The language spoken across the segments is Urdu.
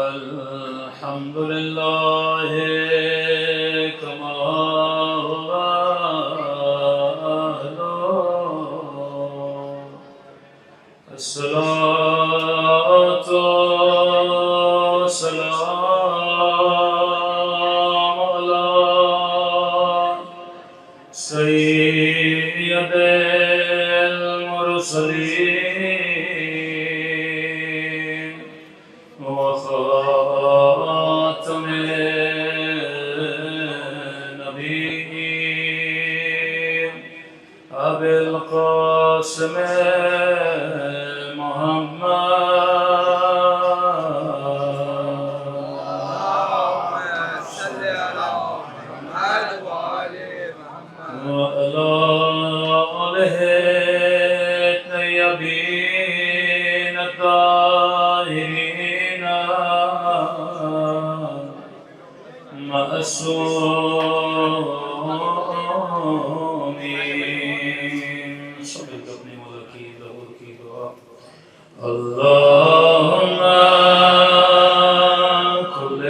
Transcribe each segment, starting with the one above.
الحمد لله كما هو أهله الصلاة والسلام على سيد المرسلين وخاتم النبيين أبي القاسم معصومين صدق ابن ملکی ظہور کی دعا اللہم کل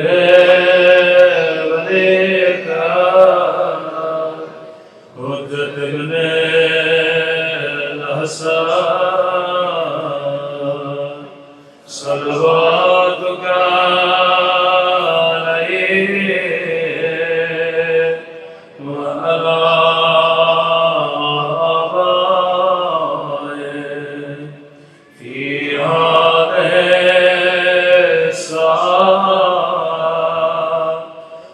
ولیک حجت ابن الحسن صلواتک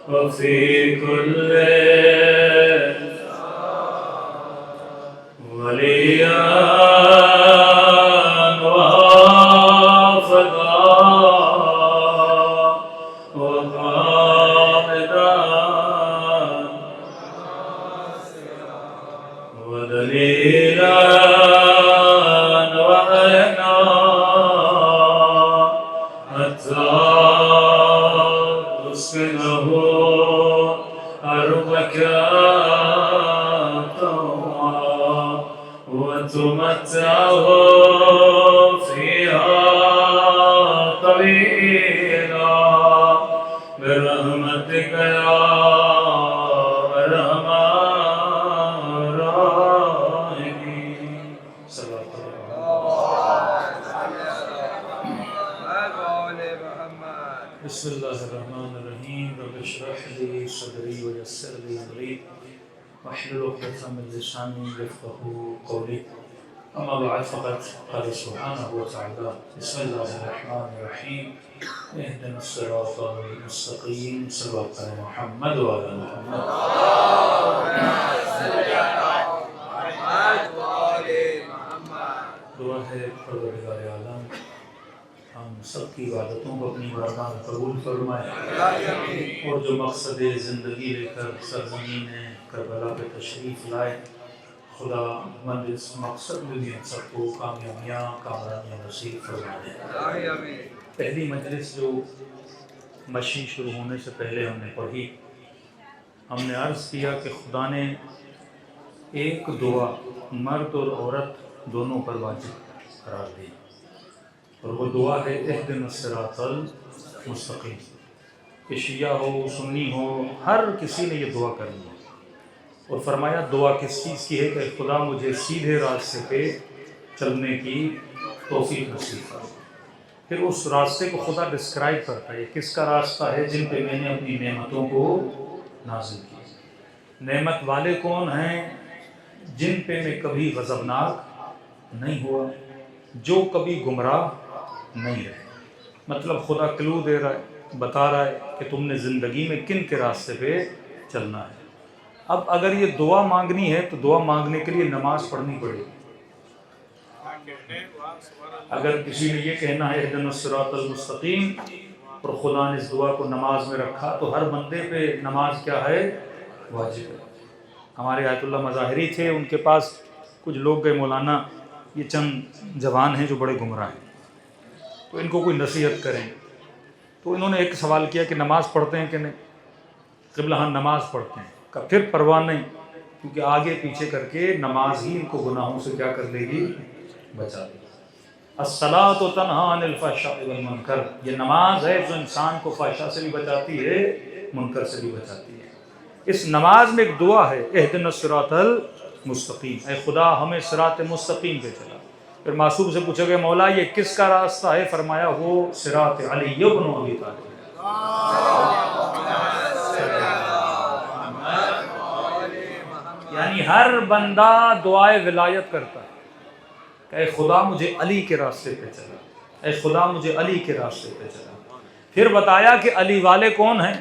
وفي كل وليا وحافظا وقائدا ودليلا وعينا حتى تسكنه أرضك طوعا وتمتعه فيها طويلا برحمتك يا أرحم الراحمين. بسم اللہ الرحمن الرحیم رب اشرح لي صدری ويسر لي امری واحلل عقدۃ من لسانی یفقهوا قولی اما بعد فقد قال سبحانه وتعالى بسم الله الرحمن الرحیم اهدنا الصراط المستقیم صراط محمد وعلى محمد. دعا ہے پروردگار عالم ہم سب کی عبادتوں کو اپنی بارگاہ میں قبول فرمائے اور جو مقصد زندگی لے کر سرزمین کربلا پہ تشریف لائے خدا مند اس مقصد میں بھی ہم سب کو کامیابیاں کامرانیاں نصیب فرمائے. پہلی مجلس جو مشین شروع ہونے سے پہلے ہم نے پڑھی ہم نے عرض کیا کہ خدا نے ایک دعا مرد اور عورت دونوں پر واجب قرار دی اور وہ دعا ہے اہدنا الصراط المستقیم. کہ شیعہ ہو سنی ہو ہر کسی نے یہ دعا کرنی ہے اور فرمایا دعا کس چیز کی ہے کہ خدا مجھے سیدھے راستے پہ چلنے کی توفیق نصیب کرے. پھر اس راستے کو خدا ڈسکرائب کرتا ہے کس کا راستہ ہے جن پہ میں نے اپنی نعمتوں کو نازل کیا. نعمت والے کون ہیں؟ جن پہ میں کبھی غضبناک نہیں ہوا، جو کبھی گمراہ نہیں رہے. مطلب خدا کلو دے رہا ہے، بتا رہا ہے کہ تم نے زندگی میں کن کے راستے پہ چلنا ہے. اب اگر یہ دعا مانگنی ہے تو دعا مانگنے کے لیے نماز پڑھنی پڑے گی. اگر کسی نے یہ کہنا ہے اہدنا الصراط المستقیم اور خدا نے اس دعا کو نماز میں رکھا تو ہر بندے پہ نماز کیا ہے؟ واجب ہے. ہمارے آیت اللہ مظاہری تھے، ان کے پاس کچھ لوگ گئے مولانا یہ چند جوان ہیں جو بڑے گمراہ ہیں تو ان کو کوئی نصیحت کریں. تو انہوں نے ایک سوال کیا کہ نماز پڑھتے ہیں کہ نہیں؟ قبلہ ہاں نماز پڑھتے ہیں. کہ پھر پرواہ نہیں، کیونکہ آگے پیچھے کر کے نماز ہی ان کو گناہوں سے کیا کر لے گی؟ بچا لے گی. الصلاۃ تنہا عن الفحشاء والمنکر، یہ نماز ہے جو انسان کو فحشاء سے بھی بچاتی ہے، منکر سے بھی بچاتی ہے۔ اس نماز میں ایک دعا ہے، اہدنا الصراط المستقیم، اے خدا ہمیں صراط مستقیم پہ چلا۔ پھر معصوم سے پوچھا گیا مولا یہ کس کا راستہ ہے؟ فرمایا وہ صراط علی بن ابی طالب۔ یعنی ہر بندہ دعائے ولایت کرتا ہے کہ اے خدا مجھے علی کے راستے پہ چلا، اے خدا مجھے علی کے راستے پہ چلا۔ پھر بتایا کہ علی والے کون ہیں؟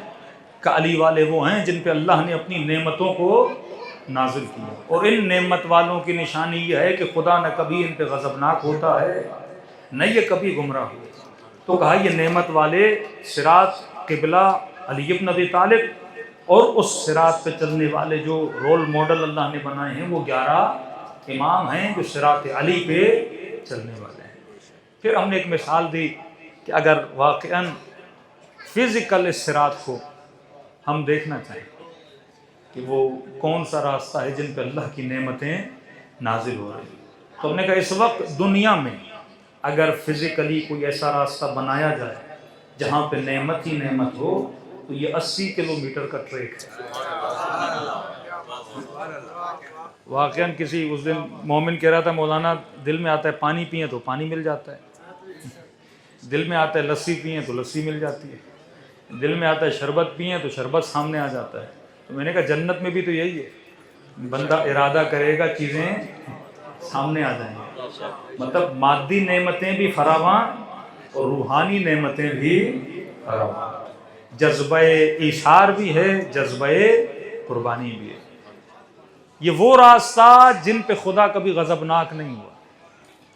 کہ علی والے وہ ہیں جن پہ اللہ نے اپنی نعمتوں کو نازل کیا، اور ان نعمت والوں کی نشانی یہ ہے کہ خدا نہ کبھی ان پہ غضبناک ہوتا ہے نہ یہ کبھی گمراہ ہوتا۔ تو کہا یہ نعمت والے صراط قبلہ علی ابن ابی طالب، اور اس صراط پہ چلنے والے جو رول ماڈل اللہ نے بنائے ہیں وہ 11 امام ہیں جو صراط علی پہ چلنے والے ہیں۔ پھر ہم نے ایک مثال دی کہ اگر واقعاً فزیکل اس صراط کو ہم دیکھنا چاہیں کہ وہ کون سا راستہ ہے جن پہ اللہ کی نعمتیں نازل ہو رہی ہیں، تو ہم نے کہا اس وقت دنیا میں اگر فزیکلی کوئی ایسا راستہ بنایا جائے جہاں پہ نعمت ہی نعمت ہو تو یہ 80 کلومیٹر کا ٹریک ہے۔ واقعاً کسی اس دن مومن کہہ رہا تھا مولانا دل میں آتا ہے پانی پئیں تو پانی مل جاتا ہے، دل میں آتا ہے لسی پئیں تو لسی مل جاتی ہے، دل میں آتا ہے شربت پئیں تو شربت سامنے آ جاتا ہے۔ تو میں نے کہا جنت میں بھی تو یہی ہے، بندہ ارادہ کرے گا چیزیں سامنے آ جائیں گی، مطلب مادی نعمتیں بھی فراواں اور روحانی نعمتیں بھی فراواں، جذبہ ایثار بھی ہے، جذبہ قربانی بھی ہے۔ یہ وہ راستہ جن پہ خدا کبھی غضبناک نہیں ہوا،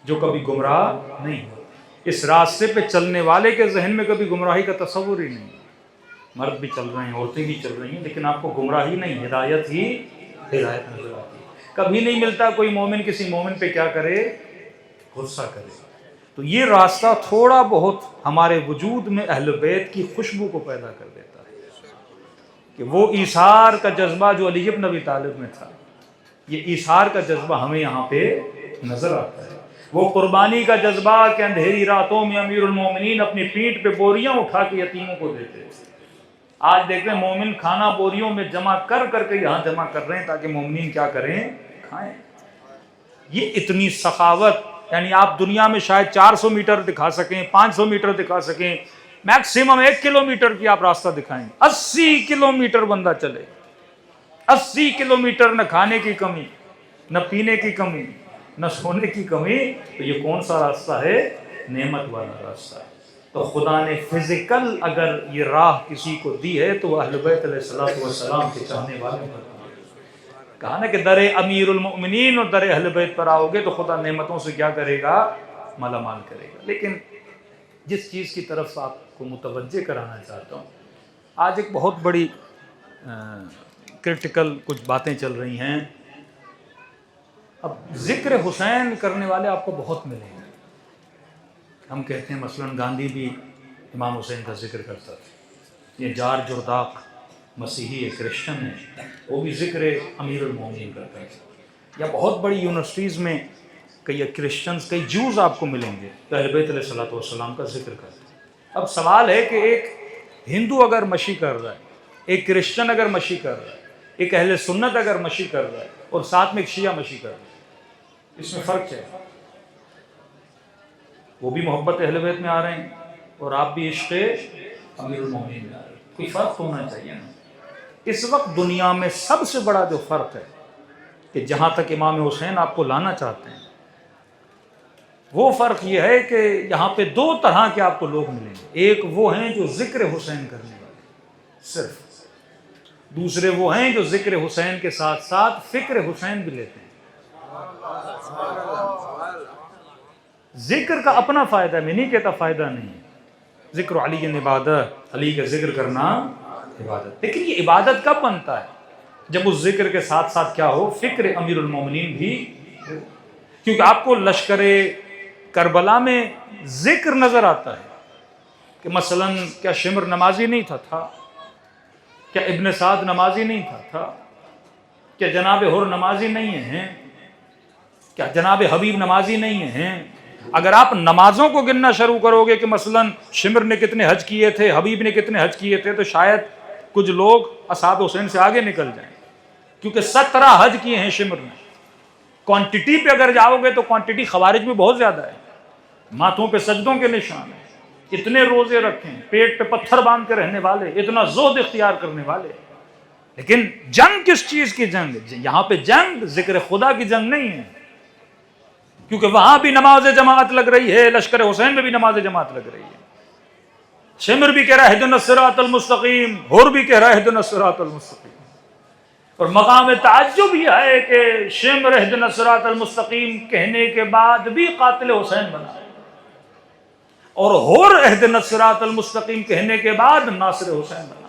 جو کبھی گمراہ نہیں ہوا۔ اس راستے پہ چلنے والے کے ذہن میں کبھی گمراہی کا تصور ہی نہیں، مرد بھی چل رہے ہیں عورتیں بھی چل رہی ہیں لیکن آپ کو گمراہی نہیں، ہدایت ہی ہدایت نظر آتی ہے۔ کبھی نہیں ملتا کوئی مومن کسی مومن پہ کیا کرے، غصہ کرے۔ تو یہ راستہ تھوڑا بہت ہمارے وجود میں اہل بیت کی خوشبو کو پیدا کر دیتا ہے کہ وہ ایثار کا جذبہ جو علی ابن ابی طالب میں تھا، یہ ایثار کا جذبہ ہمیں یہاں پہ نظر آتا ہے۔ وہ قربانی کا جذبہ کہ اندھیری راتوں میں امیر المومنین اپنی پیٹھ پہ بوریاں اٹھا کے یتیموں کو دیتے تھے۔ آج دیکھ رہے ہیں مومن کھانا بوریوں میں جمع کر کر کے یہاں جمع کر رہے ہیں تاکہ مومنین کیا کریں، کھائیں۔ یہ اتنی سخاوت، یعنی آپ دنیا میں شاید 400 میٹر دکھا سکیں، 500 میٹر دکھا سکیں، میکسیمم 1 کلومیٹر کی آپ راستہ دکھائیں، 80 کلومیٹر بندہ چلے، 80 کلومیٹر نہ کھانے کی کمی، نہ پینے کی کمی، نہ سونے کی کمی، تو یہ کون سا راستہ ہے؟ نعمت والا راستہ ہے۔ تو خدا نے فزیکل اگر یہ راہ کسی کو دی ہے تو اہل بیت علیہ الصلوۃ والسلام کے چاہنے والے پر کہا نا کہ در امیر المؤمنین اور در اہل بیت پر آؤ گے تو خدا نعمتوں سے کیا کرے گا، مالا مال کرے گا۔ لیکن جس چیز کی طرف آپ کو متوجہ کرانا چاہتا ہوں، آج ایک بہت بڑی کرٹیکل کچھ باتیں چل رہی ہیں۔ اب ذکر حسین کرنے والے آپ کو بہت ملیں گے۔ ہم کہتے ہیں مثلا گاندھی بھی امام حسین کا ذکر کرتا تھا، یہ جارج جرداق مسیحی ہے، کرسچن ہے، وہ بھی ذکر امیر المومنین کرتا ہے۔ یا بہت بڑی یونیورسٹیز میں کئی کرسچنز، کئی جوز آپ کو ملیں گے تو اہل بیت علیہ الصلوۃ والسلام کا ذکر کرتے ہیں۔ اب سوال ہے کہ ایک ہندو اگر مشی کر رہا ہے، ایک کرسچن اگر مشی کر رہا ہے، ایک اہل سنت اگر مشی کر رہا ہے اور ساتھ میں ایک شیعہ مشی کر رہا ہے، اس میں فرق ہے۔ وہ بھی محبت اہل بیت میں آ رہے ہیں اور آپ بھی عشق امیر المومنین میں آ رہے ہیں، کوئی فرق ہونا چاہیے نا۔ اس وقت دنیا میں سب سے بڑا جو فرق ہے کہ جہاں تک امام حسین آپ کو لانا چاہتے ہیں، وہ فرق یہ ہے کہ یہاں پہ 2 طرح کے آپ کو لوگ ملیں گے۔ ایک وہ ہیں جو ذکر حسین کرنے والے صرف، دوسرے وہ ہیں جو ذکر حسین کے ساتھ ساتھ فکر حسین بھی لیتے ہیں۔ ذکر کا اپنا فائدہ ہے، میں نہیں کہتا فائدہ نہیں ہے، ذکر علی عبادت، علی کا ذکر کرنا عبادت، لیکن یہ عبادت کب بنتا ہے؟ جب اس ذکر کے ساتھ ساتھ کیا ہو، فکر امیر المومنین بھی، کیونکہ آپ کو لشکر کربلا میں ذکر نظر آتا ہے کہ مثلا کیا شمر نمازی نہیں تھا، کیا ابن سعد نمازی نہیں تھا، کیا جناب حر نمازی نہیں ہیں، کیا جناب حبیب نمازی نہیں ہیں، اگر آپ نمازوں کو گننا شروع کرو گے کہ مثلا شمر نے کتنے حج کیے تھے، حبیب نے کتنے حج کیے تھے، تو شاید کچھ لوگ اصحاب حسین سے آگے نکل جائیں، کیونکہ 17 حج کیے ہیں شمر نے۔ کوانٹٹی پہ اگر جاؤ گے تو کوانٹٹی خوارج میں بہت زیادہ ہے، ماتھوں پہ سجدوں کے نشان ہیں، اتنے روزے رکھیں، پیٹ پہ پتھر باندھ کے رہنے والے، اتنا زہد اختیار کرنے والے۔ لیکن جنگ کس چیز کی جنگ؟ یہاں پہ جنگ ذکر خدا کی جنگ نہیں ہے، کیونکہ وہاں بھی نماز جماعت لگ رہی ہے، لشکر حسین میں بھی نماز جماعت لگ رہی ہے۔ شمر بھی کہہ رہا ہے اہدنا الصراط المستقیم، ہور بھی کہہ رہا ہے اہدنا الصراط المستقیم۔ اور مقام تعجب یہ ہے کہ شمر اہدنا الصراط المستقیم کہنے کے بعد بھی قاتل حسین بنا، اور ہور اہدنا الصراط المستقیم کہنے کے بعد ناصر حسین بنا۔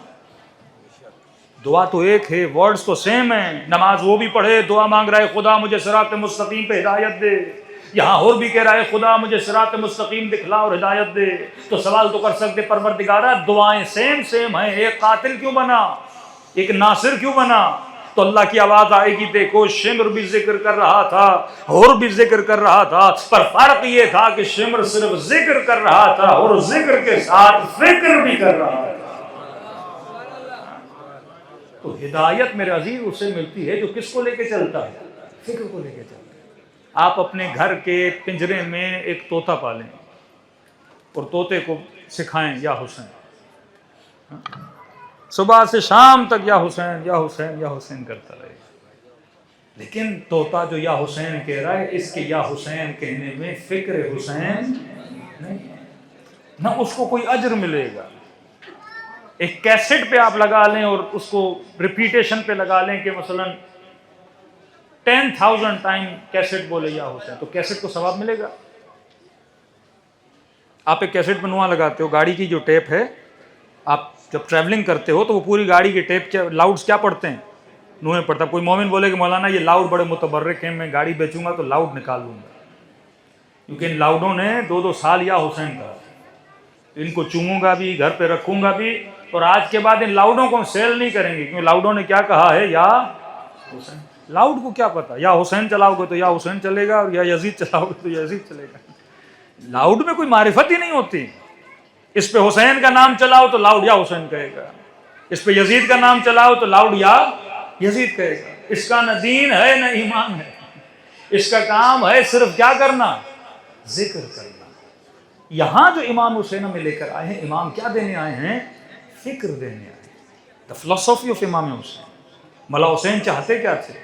دعا تو ایک ہے، ورڈز تو سیم ہیں، نماز وہ بھی پڑھے، دعا مانگ رہا ہے خدا مجھے صراط مستقیم پہ ہدایت دے، یہاں اور بھی کہہ رہا ہے خدا مجھے صراط مستقیم دکھلا اور ہدایت دے۔ تو سوال تو کر سکتے پروردگارا دعائیں سیم ہیں، ایک قاتل کیوں بنا، ایک ناصر کیوں بنا؟ تو اللہ کی آواز آئے گی، دیکھو شمر بھی ذکر کر رہا تھا، اور بھی ذکر کر رہا تھا، پر فرق یہ تھا کہ شمر صرف ذکر کر رہا تھا اور ذکر کے ساتھ فکر بھی کر رہا تھا۔ تو ہدایت میرے عزیز اس سے ملتی ہے جو کس کو لے کے چلتا ہے؟ فکر کو لے کے چلتا ہے۔ آپ اپنے گھر کے پنجرے میں ایک طوطا پالیں اور طوطے کو سکھائیں یا حسین، صبح سے شام تک یا حسین یا حسین یا حسین کرتا رہے، لیکن طوطا جو یا حسین کہہ رہا ہے، اس کے یا حسین کہنے میں فکر حسین نہیں، نہ اس کو کوئی اجر ملے گا۔ ایک کیسٹ پہ آپ لگا لیں اور اس کو ریپیٹیشن پہ لگا لیں کہ مثلا 10,000 ٹائم کیسٹ بولے یا حسین، تو کیسٹ کو ثواب ملے گا؟ آپ ایک کیسٹ بنوا لگاتے ہو، گاڑی کی جو ٹیپ ہے، آپ جب ٹریولنگ کرتے ہو تو وہ پوری گاڑی کی ٹیپ لاؤڈز کیا پڑھتے ہیں؟ نوہیں پڑھتا۔ کوئی مومن بولے کہ مولانا یہ لاؤڈ بڑے متبرک ہیں، میں گاڑی بیچوں گا تو لاؤڈ نکال لوں گا، کیونکہ ان لاؤڈوں نے 2 سال یا حسین کہا، ان کو چوموں گا بھی، گھر پہ رکھوں گا بھی، اور آج کے بعد ان لاؤڈوں کو ہم سیل نہیں کریں گے، کیونکہ لاؤڈوں نے کیا کہا ہے؟ یا حسین۔ لاؤڈ کو کیا پتا، یا حسین چلاؤ گے تو یا حسین چلے گا، اور یا یزید چلاؤ گے تو یزید چلے گا۔ لاؤڈ میں کوئی معرفت ہی نہیں ہوتی۔ اس پہ حسین کا نام چلاؤ تو لاؤڈ یا حسین کہے گا، اس پہ یزید کا نام چلاؤ تو لاؤڈ یا یزید کہے گا۔ اس کا نہ دین ہے نہ ایمان ہے، اس کا کام ہے صرف کیا کرنا؟ ذکر کرنا۔ یہاں جو امام حسین ہمیں لے کر آئے ہیں، امام کیا دینے آئے ہیں؟ فکر دینے آئے ہیں۔ The philosophy of امام حسین۔ مولا حسین چاہتے کیا تھے؟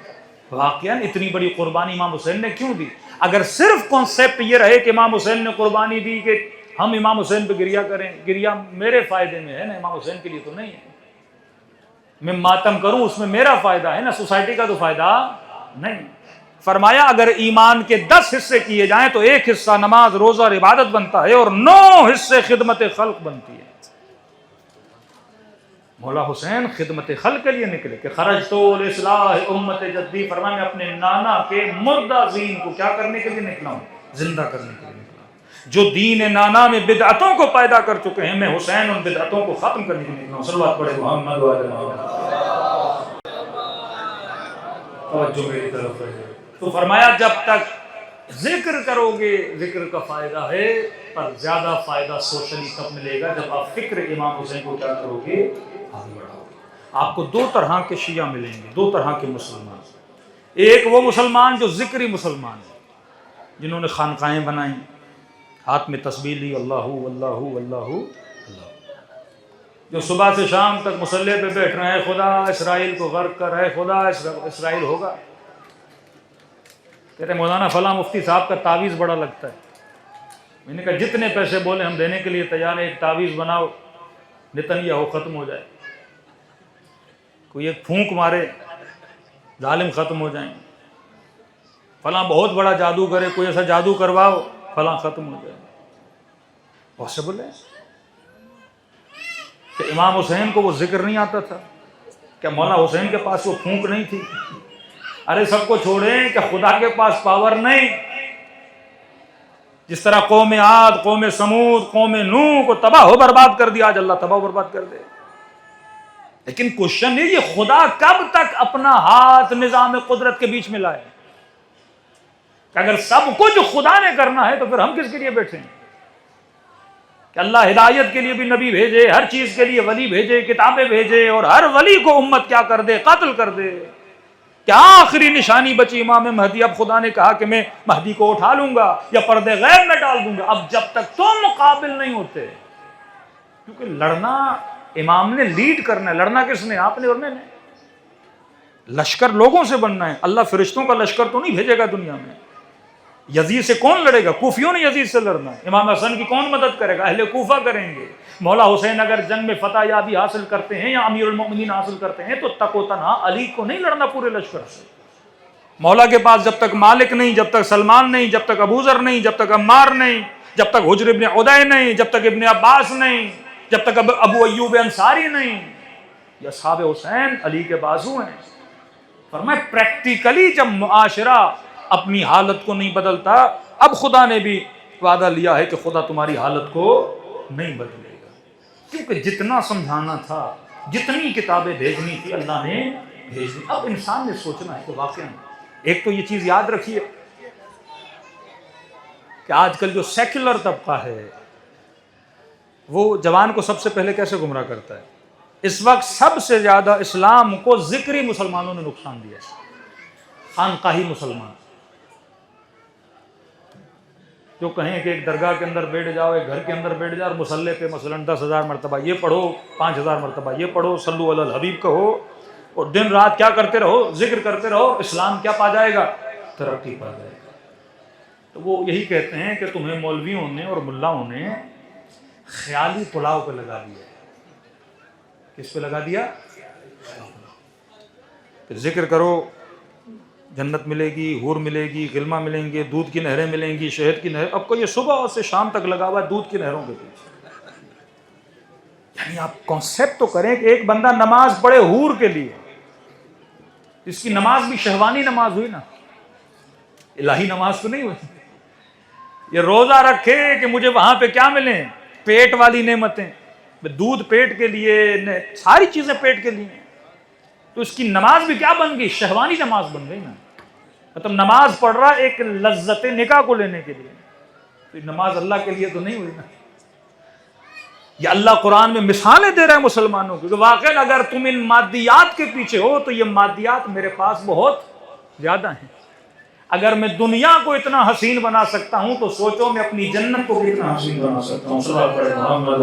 واقعاً اتنی بڑی قربانی امام حسین نے کیوں دی؟ اگر صرف کانسیپٹ یہ رہے کہ امام حسین نے قربانی دی کہ ہم امام حسین پہ گریا کریں، گریا میرے فائدے میں ہے نا، امام حسین کے لیے تو نہیں ہے، میں ماتم کروں اس میں میرا فائدہ ہے نا، سوسائٹی کا تو فائدہ نہیں۔ فرمایا اگر ایمان کے 10 حصے کیے جائیں تو 1 حصہ نماز روزہ اور عبادت بنتا ہے، اور 9 حصے خدمت خلق بنتی ہے۔ مولا حسین خدمت خلق کے لیے نکلے کہ خرجت لاصلاح امت جدی، فرمایا میں اپنے نانا کے مردہ دین کو کیا کرنے کے لیے نکلا ہوں؟ زندہ کرنے کے لیے نکلا ہوں۔ جو دین نانا میں بدعتوں کو پیدا کر چکے ہیں، میں حسین ان بدعتوں کو ختم کرنے کے لیے نکلا ہوں۔ صلوات پڑھے محمد و علی محمد۔ توجہ میری طرف ہے۔ تو فرمایا جب تک ذکر کرو گے، ذکر کا فائدہ ہے، پر زیادہ فائدہ سوشلی کب ملے گا؟ جب آپ فکر امام حسین کو کیا کرو گے؟ آگے بڑھاؤ گے۔ آپ کو 2 طرح کے شیعہ ملیں گے، 2 طرح کے مسلمان۔ ایک وہ مسلمان جو ذکری مسلمان ہیں، جنہوں نے خانقاہیں بنائیں، ہاتھ میں تسبیح لی، اللہ اللہ اللہ اللہ، جو صبح سے شام تک مصلی پہ بیٹھ رہے ہیں، خدا اسرائیل کو غرق کر، ہے خدا اسرائیل ہوگا۔ کہتے ہیں مولانا فلاں مفتی صاحب کا تعویذ بڑا لگتا ہے۔ میں نے کہا جتنے پیسے بولے ہم دینے کے لیے تیار ہیں، ایک تعویذ بناؤ نتنیاہو ختم ہو جائے، کوئی ایک پھونک مارے ظالم ختم ہو جائیں، فلاں بہت بڑا جادو کرے، کوئی ایسا جادو کرواؤ فلاں ختم ہو جائے۔ پاسبل ہے کہ امام حسین کو وہ ذکر نہیں آتا تھا؟ کیا مولا حسین کے پاس وہ پھونک نہیں تھی؟ ارے سب کو چھوڑیں کہ خدا کے پاس پاور نہیں؟ جس طرح قوم عاد، قوم سمود، قوم نوح کو تباہ و برباد کر دیا، آج اللہ تباہ و برباد کر دے۔ لیکن کوشچن یہ خدا کب تک اپنا ہاتھ نظام قدرت کے بیچ میں لائے؟ کہ اگر سب کچھ خدا نے کرنا ہے تو پھر ہم کس کے لیے بیٹھے ہیں؟ کہ اللہ ہدایت کے لیے بھی نبی بھیجے، ہر چیز کے لیے ولی بھیجے، کتابیں بھیجے، اور ہر ولی کو امت کیا کر دے؟ قتل کر دے۔ کیا آخری نشانی بچی امام مہدی؟ اب خدا نے کہا کہ میں مہدی کو اٹھا لوں گا یا پردے غیب میں ڈال دوں گا۔ اب جب تک تم قابل نہیں ہوتے، کیونکہ لڑنا امام نے لیڈ کرنا ہے، لڑنا کس نے؟ آپ نے اور میں نے۔ لشکر لوگوں سے بننا ہے، اللہ فرشتوں کا لشکر تو نہیں بھیجے گا دنیا میں۔ یزید سے کون لڑے گا؟ کوفیوں نے یزید سے لڑنا ہے۔ امام حسن کی کون مدد کرے گا؟ اہل کوفہ کریں گے۔ مولا حسین اگر جنگ میں فتح یابی حاصل کرتے ہیں یا امیر المؤمنین حاصل کرتے ہیں تو تک و تنہا علی کو نہیں لڑنا پورے لشکر سے۔ مولا کے پاس جب تک مالک نہیں، جب تک سلمان نہیں، جب تک ابو ذر نہیں، جب تک عمار نہیں، جب تک حجر ابن عدی نہیں، جب تک ابن عباس نہیں، جب تک ابو ایوب انصاری نہیں، یہ اصحاب حسین علی کے بازو ہیں۔ فرمایا پریکٹیکلی جب معاشرہ اپنی حالت کو نہیں بدلتا، اب خدا نے بھی وعدہ لیا ہے کہ خدا تمہاری حالت کو نہیں بدلے گا، کیونکہ جتنا سمجھانا تھا، جتنی کتابیں بھیجنی تھی اللہ نے بھیج دی۔ اب انسان نے سوچنا ہے کہ واقعا ایک تو یہ چیز یاد رکھیے کہ آج کل جو سیکولر طبقہ ہے وہ جوان کو سب سے پہلے کیسے گمراہ کرتا ہے؟ اس وقت سب سے زیادہ اسلام کو ذکری مسلمانوں نے نقصان دیا ہے، خانقاہی مسلمان جو کہیں کہ ایک درگاہ کے اندر بیٹھ جاؤ، ایک گھر کے اندر بیٹھ جاؤ اور مصلے پہ مثلا 10,000 مرتبہ یہ پڑھو، 5,000 مرتبہ یہ پڑھو، صلو علی الحبیب کہو، اور دن رات کیا کرتے رہو؟ ذکر کرتے رہو، اسلام کیا پا جائے گا؟ ترقی پا جائے گا۔ تو وہ یہی کہتے ہیں کہ تمہیں مولویوں نے اور ملاؤں نے خیالی پلاؤ پہ لگا دیا۔ کس پہ لگا دیا؟ کہ ذکر کرو جنت ملے گی، حور ملے گی، غلمہ ملیں گے، دودھ کی نہریں ملیں گی، شہد کی نہر۔ اب کو یہ صبح سے شام تک لگا ہوا ہے دودھ کی نہروں کے پیچھے۔ یعنی آپ کانسیپٹ تو کریں کہ ایک بندہ نماز پڑھے حور کے لیے، اس کی نماز بھی شہوانی نماز ہوئی نا، الہی نماز تو نہیں ہوئی۔ یہ روزہ رکھے کہ مجھے وہاں پہ کیا ملیں؟ پیٹ والی نعمتیں، دودھ پیٹ کے لیے، ساری چیزیں پیٹ کے لیے، تو اس کی نماز بھی کیا بن گئی؟ شہوانی نماز بن گئی نا۔ مطلب نماز پڑھ رہا ایک لذت نکاح کو لینے کے لیے، تو نماز اللہ کے لیے تو نہیں ہوئی نا۔ یہ اللہ قرآن میں مثالیں دے رہا ہے مسلمانوں کو کہ واقعی اگر تم ان مادیات کے پیچھے ہو تو یہ مادیات میرے پاس بہت زیادہ ہیں۔ اگر میں دنیا کو اتنا حسین بنا سکتا ہوں تو سوچو میں اپنی جنت کو کتنا حسین بنا سکتا ہوں۔ صلوات پڑھیں محمد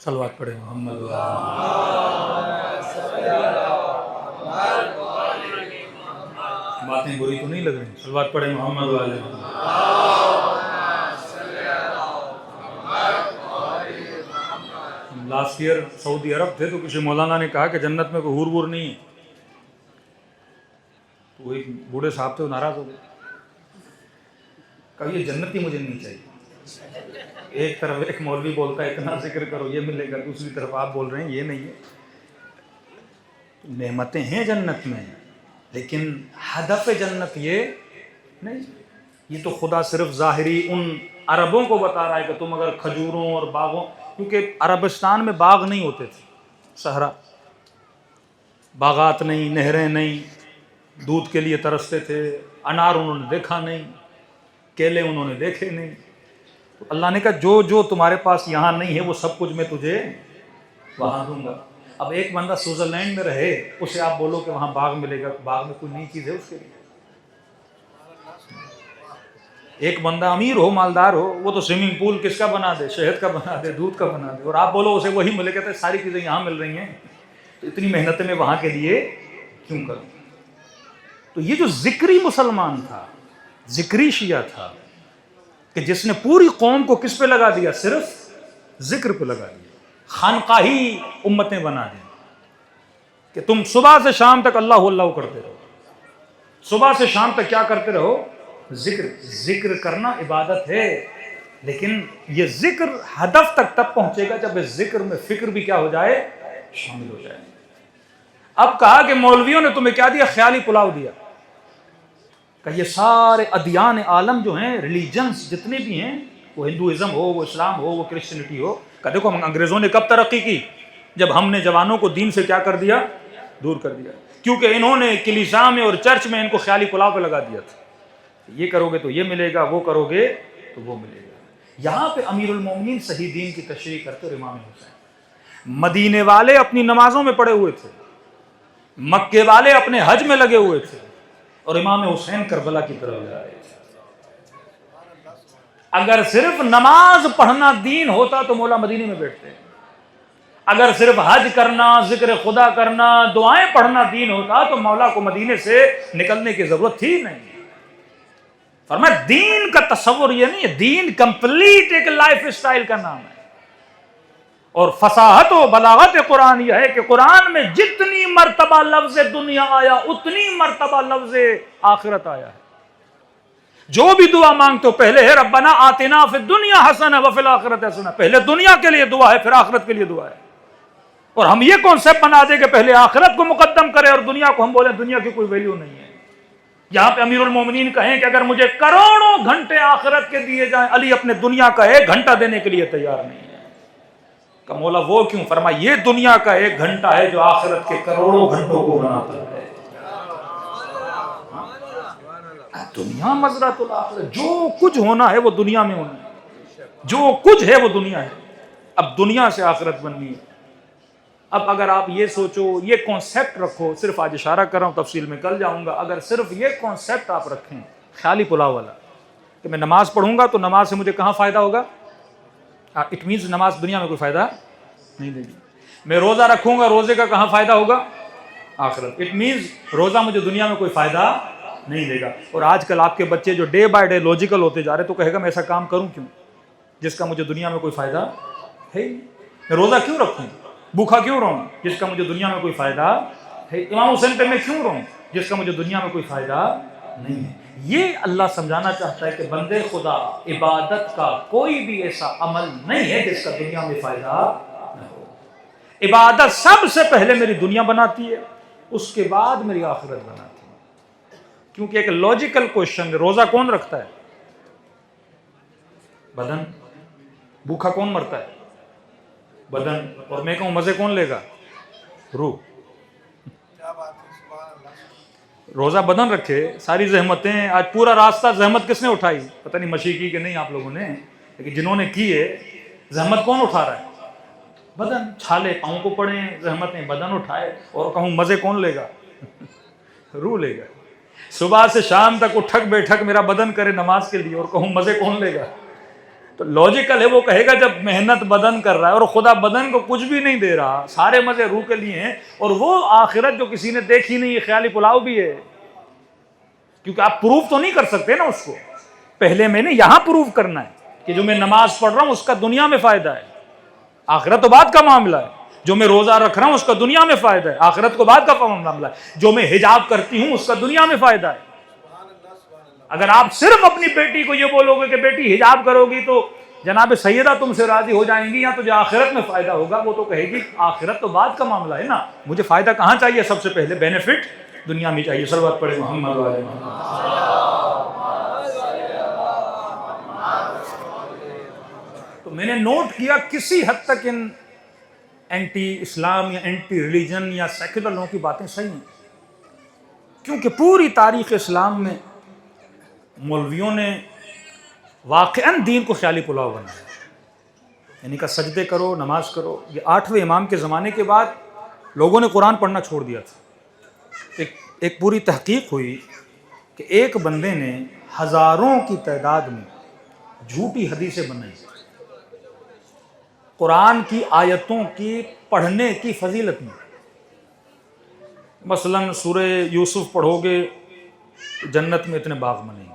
صلوات پڑھیں محمد۔ باتیں بری تو نہیں لگ رہی؟ صلوات پڑھیں محمد والے۔ لاسٹ ایئر سعودی عرب تھے تو کسی مولانا نے کہا کہ جنت میں کوئی حور وور نہیں ہے، تو وہ ایک بوڑھے صاحب تھے، وہ ناراض ہو گئے، کہا یہ جنت ہی مجھے نہیں چاہیے۔ ایک طرف ایک مولوی بولتا ہے اتنا ذکر کرو یہ ملے گا، دوسری طرف آپ بول رہے ہیں یہ نہیں ہے۔ نعمتیں ہیں جنت میں لیکن ہدف جنت یہ نہیں۔ یہ تو خدا صرف ظاہری ان عربوں کو بتا رہا ہے کہ تم اگر کھجوروں اور باغوں، کیونکہ عربستان میں باغ نہیں ہوتے تھے، صحرا، باغات نہیں، نہریں نہیں، دودھ کے لیے ترستے تھے، انار انہوں نے دیکھا نہیں، کیلے انہوں نے دیکھے نہیں۔ تو اللہ نے کہا جو جو تمہارے پاس یہاں نہیں ہے وہ سب کچھ میں تجھے وہاں دوں گا۔ اب ایک بندہ سوئٹزرلینڈ میں رہے، اسے آپ بولو کہ وہاں باغ ملے گا، باغ میں کوئی نئی چیز ہے اس کے لیے؟ ایک بندہ امیر ہو، مالدار ہو، وہ تو سوئمنگ پول کس کا بنا دے؟ شہد کا بنا دے، دودھ کا بنا دے، اور آپ بولو اسے وہی ملے، کہتے ہیں ساری چیزیں یہاں مل رہی ہیں تو اتنی محنتیں میں وہاں کے لیے کیوں کروں؟ تو یہ جو ذکری مسلمان تھا، ذکری شیعہ تھا، کہ جس نے پوری قوم کو کس پہ لگا دیا؟ صرف ذکر پہ لگا دیا، خانقاہی امتیں بنا دیں کہ تم صبح سے شام تک اللہ اللہ کرتے رہو، صبح سے شام تک کیا کرتے رہو؟ ذکر۔ ذکر کرنا عبادت ہے، لیکن یہ ذکر ہدف تک تب پہنچے گا جب اس ذکر میں فکر بھی کیا ہو جائے؟ شامل ہو جائے۔ اب کہا کہ مولویوں نے تمہیں کیا دیا؟ خیالی پلاؤ دیا، کہ یہ سارے ادیان عالم جو ہیں، ریلیجنز جتنے بھی ہیں، وہ ہندوازم ہو، وہ اسلام ہو، وہ کرسچینٹی ہو، کہ دیکھو انگریزوں نے کب ترقی کی؟ جب ہم نے جوانوں کو دین سے کیا کر دیا؟ دور کر دیا، کیونکہ انہوں نے کلیسا میں اور چرچ میں ان کو خیالی پلاؤ پہ لگا دیا تھا، یہ کرو گے تو یہ ملے گا، وہ کرو گے تو وہ ملے گا۔ یہاں پہ امیر المومنین صحیح دین کی تشریح کرتے اور امام حسین، مدینے والے اپنی نمازوں میں پڑے ہوئے تھے، مکے والے اپنے حج میں لگے ہوئے تھے، اور امام حسین کربلا کی طرف جا رہے تھے۔ اگر صرف نماز پڑھنا دین ہوتا تو مولا مدینے میں بیٹھتے، اگر صرف حج کرنا، ذکر خدا کرنا، دعائیں پڑھنا دین ہوتا تو مولا کو مدینے سے نکلنے کی ضرورت تھی نہیں۔ فرمایا دین کا تصور یہ نہیں ہے، دین کمپلیٹ ایک لائف اسٹائل کا نام ہے۔ اور فصاحت و بلاغت قرآن یہ ہے کہ قرآن میں جتنی مرتبہ لفظ دنیا آیا اتنی مرتبہ لفظ آخرت آیا ہے۔ جو بھی دعا مانگتے ہو پہلے ہے ربنا آتنا فی الدنیا حسنہ وفی الآخرۃ حسنہ، پہلے دنیا کے لیے دعا ہے پھر آخرت کے لیے دعا ہے۔ اور ہم یہ کانسیپٹ بنا دیں کہ پہلے آخرت کو مقدم کرے اور دنیا کو ہم بولیں دنیا کی کوئی ویلیو نہیں ہے۔ یہاں پہ امیر المومنین کہیں کہ اگر مجھے کروڑوں گھنٹے آخرت کے دیے جائیں، علی اپنے دنیا کا 1 گھنٹہ دینے کے لیے تیار نہیں ہے۔ کہ مولا وہ کیوں؟ فرمایا یہ دنیا کا 1 گھنٹہ ہے جو آخرت کے کروڑوں گھنٹوں کو بناتا ہے۔ دنیا مزرعۃ الآخرت، جو کچھ ہونا ہے وہ دنیا میں ہونا ہے، جو کچھ ہے وہ دنیا ہے۔ اب دنیا سے آخرت بننی ہے۔ اب اگر آپ یہ سوچو، یہ کانسیپٹ رکھو، صرف آج اشارہ کر رہا ہوں، تفصیل میں کل جاؤں گا، اگر صرف یہ کانسیپٹ آپ رکھیں خیالی پلاؤ والا کہ میں نماز پڑھوں گا تو نماز سے مجھے کہاں فائدہ ہوگا، اٹ مینز نماز دنیا میں کوئی فائدہ نہیں دے گی۔ میں روزہ رکھوں گا، روزے کا کہاں فائدہ ہوگا، آخرت، اٹ مینز روزہ مجھے دنیا میں کوئی فائدہ نہیں دے گا۔ اور آج کل آپ کے بچے جو ڈے بائی ڈے لاجیکل ہوتے جا رہے تو کہے گا میں ایسا کام کروں کیوں جس کا مجھے دنیا میں کوئی فائدہ ہے، میں روزہ کیوں رکھوں، بھوکا کیوں رہوں جس کا مجھے دنیا میں کوئی فائدہ ہے، امام حسین پہ میں کیوں رہوں جس کا مجھے دنیا میں کوئی فائدہ نہیں ہے۔ یہ اللہ سمجھانا چاہتا ہے کہ بندے خدا عبادت کا کوئی بھی ایسا عمل نہیں ہے جس کا دنیا میں فائدہ نہ ہو۔ عبادت سب سے پہلے میری دنیا بناتی ہے، اس کے بعد میری آخرت بناتی ہے۔ کیونکہ ایک لاجیکل کوشچن، روزہ کون رکھتا ہے، بدن، بھوکا کون مرتا ہے، بدن، اور میں کہوں مزے کون لے گا، روح۔ روزہ بدن رکھے، ساری زحمتیں، آج پورا راستہ زحمت کس نے اٹھائی، پتہ نہیں مشی کی کہ نہیں آپ لوگوں نے، لیکن جنہوں نے کی ہے زحمت کون اٹھا رہا ہے، بدن، چھالے پاؤں کو پڑے، زحمتیں بدن اٹھائے، اور کہوں مزے کون لے گا، روح لے گا۔ صبح سے شام تک اٹھک بیٹھک میرا بدن کرے نماز کے لیے، اور کہوں مزے کون لے گا۔ تو لاجیکل ہے، وہ کہے گا جب محنت بدن کر رہا ہے اور خدا بدن کو کچھ بھی نہیں دے رہا، سارے مزے روح کے لیے ہیں، اور وہ آخرت جو کسی نے دیکھی نہیں، خیالی پلاؤ بھی ہے، کیونکہ آپ پروف تو نہیں کر سکتے نا اس کو، پہلے میں نے یہاں پروف کرنا ہے کہ جو میں نماز پڑھ رہا ہوں اس کا دنیا میں فائدہ ہے، آخرت تو بعد کا معاملہ ہے۔ جو میں روزہ رکھ رہا ہوں اس کا دنیا میں فائدہ ہے، آخرت کو بعد کا معاملہ ہے۔ جو میں حجاب کرتی ہوں اس کا دنیا میں فائدہ ہے۔ اگر آپ صرف اپنی بیٹی کو یہ بولو گے کہ بیٹی حجاب کرو گی تو جناب سیدہ تم سے راضی ہو جائیں گی یا تجھے آخرت میں فائدہ ہوگا، وہ تو کہے گی آخرت تو بعد کا معاملہ ہے نا، مجھے فائدہ کہاں چاہیے، سب سے پہلے بینیفٹ دنیا میں چاہیے۔ صلوات پڑھے محمد و آل محمد۔ تو میں نے نوٹ کیا کسی حد تک ان اینٹی اسلام یا اینٹی ریلیجن یا سیکولر لوگوں کی باتیں صحیح ہیں، کیونکہ پوری تاریخ اسلام میں مولویوں نے واقعاً دین کو خیالی پلاؤ بنایا، یعنی کہ سجدے کرو، نماز کرو۔ یہ 8ویں امام کے زمانے کے بعد لوگوں نے قرآن پڑھنا چھوڑ دیا تھا۔ ایک پوری تحقیق ہوئی کہ ایک بندے نے ہزاروں کی تعداد میں جھوٹی حدیثیں بنائی قرآن کی آیتوں کی پڑھنے کی فضیلت میں۔ مثلاً سورہ یوسف پڑھو گے جنت میں اتنے باغ بنیں گے،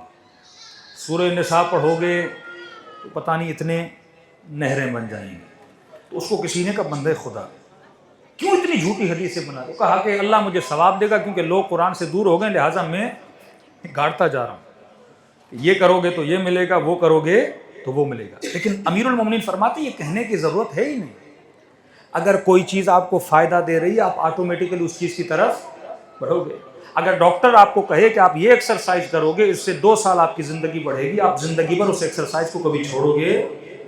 سورہ نساء پڑھو گے تو پتہ نہیں اتنے نہریں بن جائیں گے۔ تو اس کو کسی نے کہا بندے خدا کیوں اتنی جھوٹی حدیثیں بنا دو؟ کہا کہ اللہ مجھے ثواب دے گا کیونکہ لوگ قرآن سے دور ہو گئے، لہٰذا میں گاڑتا جا رہا ہوں، یہ کرو گے تو یہ ملے گا، وہ کرو گے تو وہ ملے گا۔ لیکن امیر المومنین فرماتے یہ کہنے کی ضرورت ہے ہی نہیں۔ اگر کوئی چیز آپ کو فائدہ دے رہی ہے آپ آٹومیٹیکلی اس چیز کی طرف بڑھو گے۔ اگر ڈاکٹر آپ کو کہے کہ آپ یہ ایکسرسائز کرو گے اس سے 2 سال آپ کی زندگی بڑھے گی، آپ زندگی بھر اس ایکسرسائز کو کبھی چھوڑو گے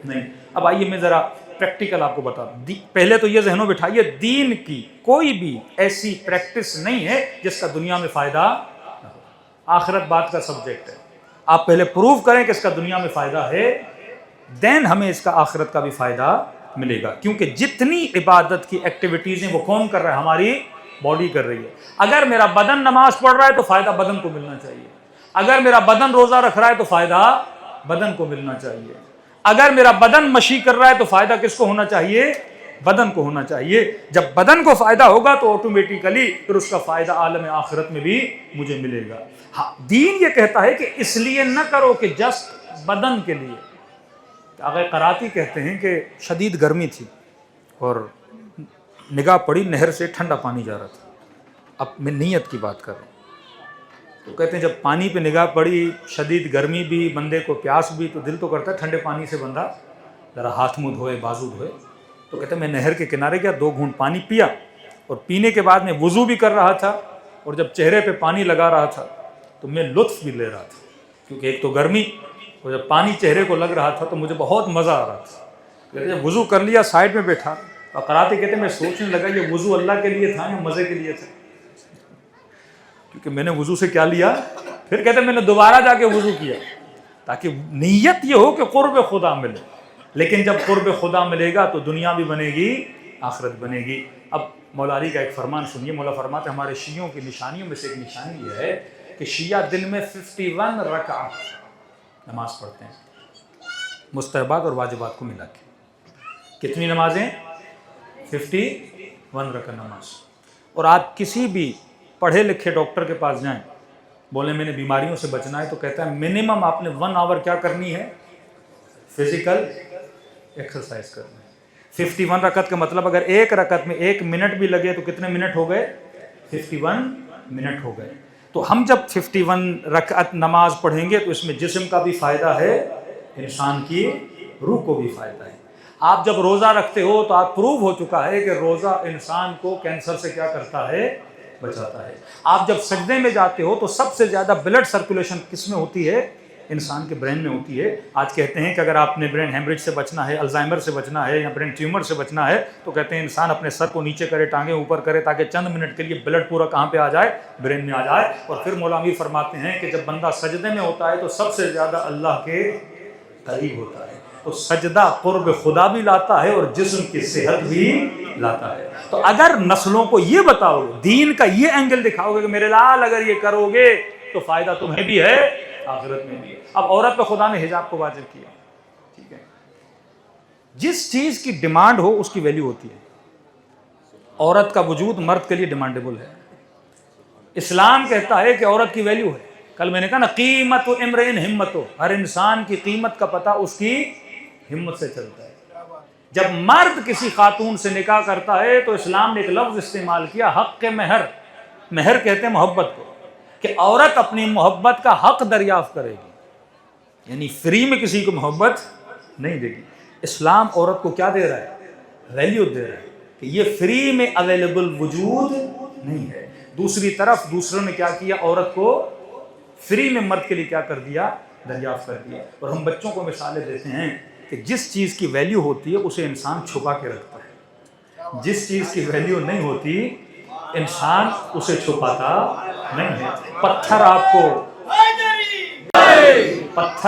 نہیں۔ اب آئیے میں ذرا پریکٹیکل آپ کو بتا دوں. پہلے تو یہ ذہنوں بٹھائیے دین کی کوئی بھی ایسی پریکٹس نہیں ہے جس کا دنیا میں فائدہ نہ ہو. آخرت بات کا سبجیکٹ ہے. آپ پہلے پروو کریں کہ اس کا دنیا میں فائدہ ہے, دین ہمیں اس کا آخرت کا بھی فائدہ ملے گا. کیونکہ جتنی عبادت کی ایکٹیویٹیز ہیں وہ کون کر رہا ہے؟ ہماری باڈی کر رہی ہے. اگر میرا بدن نماز پڑھ رہا ہے تو فائدہ بدن کو ملنا چاہیے. اگر میرا بدن روزہ رکھ رہا ہے تو فائدہ بدن کو ملنا چاہیے. اگر میرا بدن مشی کر رہا ہے تو فائدہ کس کو ہونا چاہیے؟ بدن کو ہونا چاہیے. جب بدن کو فائدہ ہوگا تو آٹومیٹیکلی پھر اس کا فائدہ عالم آخرت میں بھی مجھے ملے گا. ہاں دین یہ کہتا ہے کہ اس لیے نہ کرو کہ جسٹ بدن کے لیے. آغا قراتی کہتے ہیں کہ شدید گرمی تھی اور نگاہ پڑی نہر سے ٹھنڈا پانی جا رہا تھا. اب میں نیت کی بات کر رہا ہوں. تو کہتے ہیں جب پانی پہ نگاہ پڑی, شدید گرمی بھی, بندے کو پیاس بھی, تو دل تو کرتا ہے ٹھنڈے پانی سے بندہ ذرا ہاتھ منہ دھوئے, بازو دھوئے. تو کہتے ہیں میں نہر کے کنارے گیا, 2 گھونٹ پانی پیا, اور پینے کے بعد میں وضو بھی کر رہا تھا, اور جب چہرے پہ پانی لگا رہا تھا تو میں لطف بھی لے رہا تھا. کیونکہ ایک تو گرمی, اور جب پانی چہرے کو لگ رہا تھا تو مجھے بہت مزہ آ رہا تھا. کہتے جب وضو کر لیا سائڈ میں بیٹھا, اور قراتے کہتے ہیں میں سوچنے لگا یہ وضو اللہ کے لیے تھا یا مزے کے لیے تھا. کیونکہ میں نے وضو سے کیا لیا, پھر کہتے ہیں میں نے دوبارہ جا کے وضو کیا, تاکہ نیت یہ ہو کہ قرب خدا ملے. لیکن جب قرب خدا ملے گا تو دنیا بھی بنے گی, آخرت بنے گی. اب مولا علی کا ایک فرمان سنیے. مولا فرماتے ہیں ہمارے شیعوں کی نشانیوں میں سے ایک نشانی یہ ہے کہ شیعہ دن میں 51 رکعت نماز پڑھتے ہیں, مستحبات اور واجبات کو ملا کے. کتنی نمازیں؟ 51 رکعت نماز. اور آپ کسی بھی پڑھے لکھے ڈاکٹر کے پاس جائیں, بولے میں نے بیماریوں سے بچنا ہے, تو کہتا ہے منیمم آپ نے 1 آور کیا کرنی ہے؟ فزیکل ایکسرسائز کرنی ہے. 51 رکعت کا مطلب اگر ایک رکعت میں 1 منٹ بھی لگے تو کتنے منٹ ہو گئے؟ 51 منٹ ہو گئے. تو ہم جب 51 رکعت نماز پڑھیں گے تو اس میں جسم کا بھی فائدہ ہے, انسان کی روح کو بھی فائدہ ہے. آپ جب روزہ رکھتے ہو تو آپ پروو ہو چکا ہے کہ روزہ انسان کو کینسر سے کیا کرتا ہے؟ بچاتا ہے. آپ جب سجدے میں جاتے ہو تو سب سے زیادہ بلڈ سرکولیشن کس میں ہوتی ہے؟ انسان کے برین میں ہوتی ہے. آج کہتے ہیں کہ اگر آپ نے برین ہیمریج سے بچنا ہے, الزائمر سے بچنا ہے, یا برین ٹیومر سے بچنا ہے, تو کہتے ہیں انسان اپنے سر کو نیچے کرے, ٹانگیں اوپر کرے, تاکہ چند منٹ کے لیے بلڈ پورا کہاں پہ آ جائے؟ برین میں آ جائے. اور پھر مولا امیر فرماتے ہیں کہ جب بندہ سجدے میں ہوتا ہے تو سب سے زیادہ اللہ کے قریب ہوتا ہے. تو سجدہ قرب خدا بھی لاتا ہے اور جسم کی صحت بھی لاتا ہے. تو اگر نسلوں کو یہ بتاؤ گے, دین کا یہ اینگل دکھاؤ گے کہ میرے لال اگر یہ کرو گے تو فائدہ تمہیں بھی ہے, آخرت میں بھی. اب عورت پہ خدا نے حجاب کو واجب کیا, ٹھیک ہے, جس چیز کی ڈیمانڈ ہو اس کی ویلیو ہوتی ہے. عورت کا وجود مرد کے لیے ڈیمانڈیبل ہے. اسلام کہتا ہے کہ عورت کی ویلیو ہے. کل میں نے کہا نا, قیمت و امرئن ہمت ہو, ہر انسان کی قیمت کا پتہ اس کی ہمت سے چلتا ہے. جب مرد کسی خاتون سے نکاح کرتا ہے تو اسلام نے ایک لفظ استعمال کیا, حق مہر. مہر کہتے ہیں محبت کو, کہ عورت اپنی محبت کا حق دریافت کرے گی, یعنی فری میں کسی کو محبت نہیں دے گی. اسلام عورت کو کیا دے رہا ہے؟ ویلیو دے رہا ہے کہ یہ فری میں اویلیبل وجود نہیں ہے. دوسری طرف دوسروں نے کیا کیا, عورت کو فری میں مرد کے لیے کیا کر دیا؟ دریافت کر دیا. اور ہم بچوں کو مثالیں دیتے ہیں کہ جس چیز کی ویلیو ہوتی ہے اسے انسان چھپا کے رکھتا ہے, جس چیز کی ویلیو نہیں ہوتی انسان اسے چھپاتا نہیں ہے. پتھر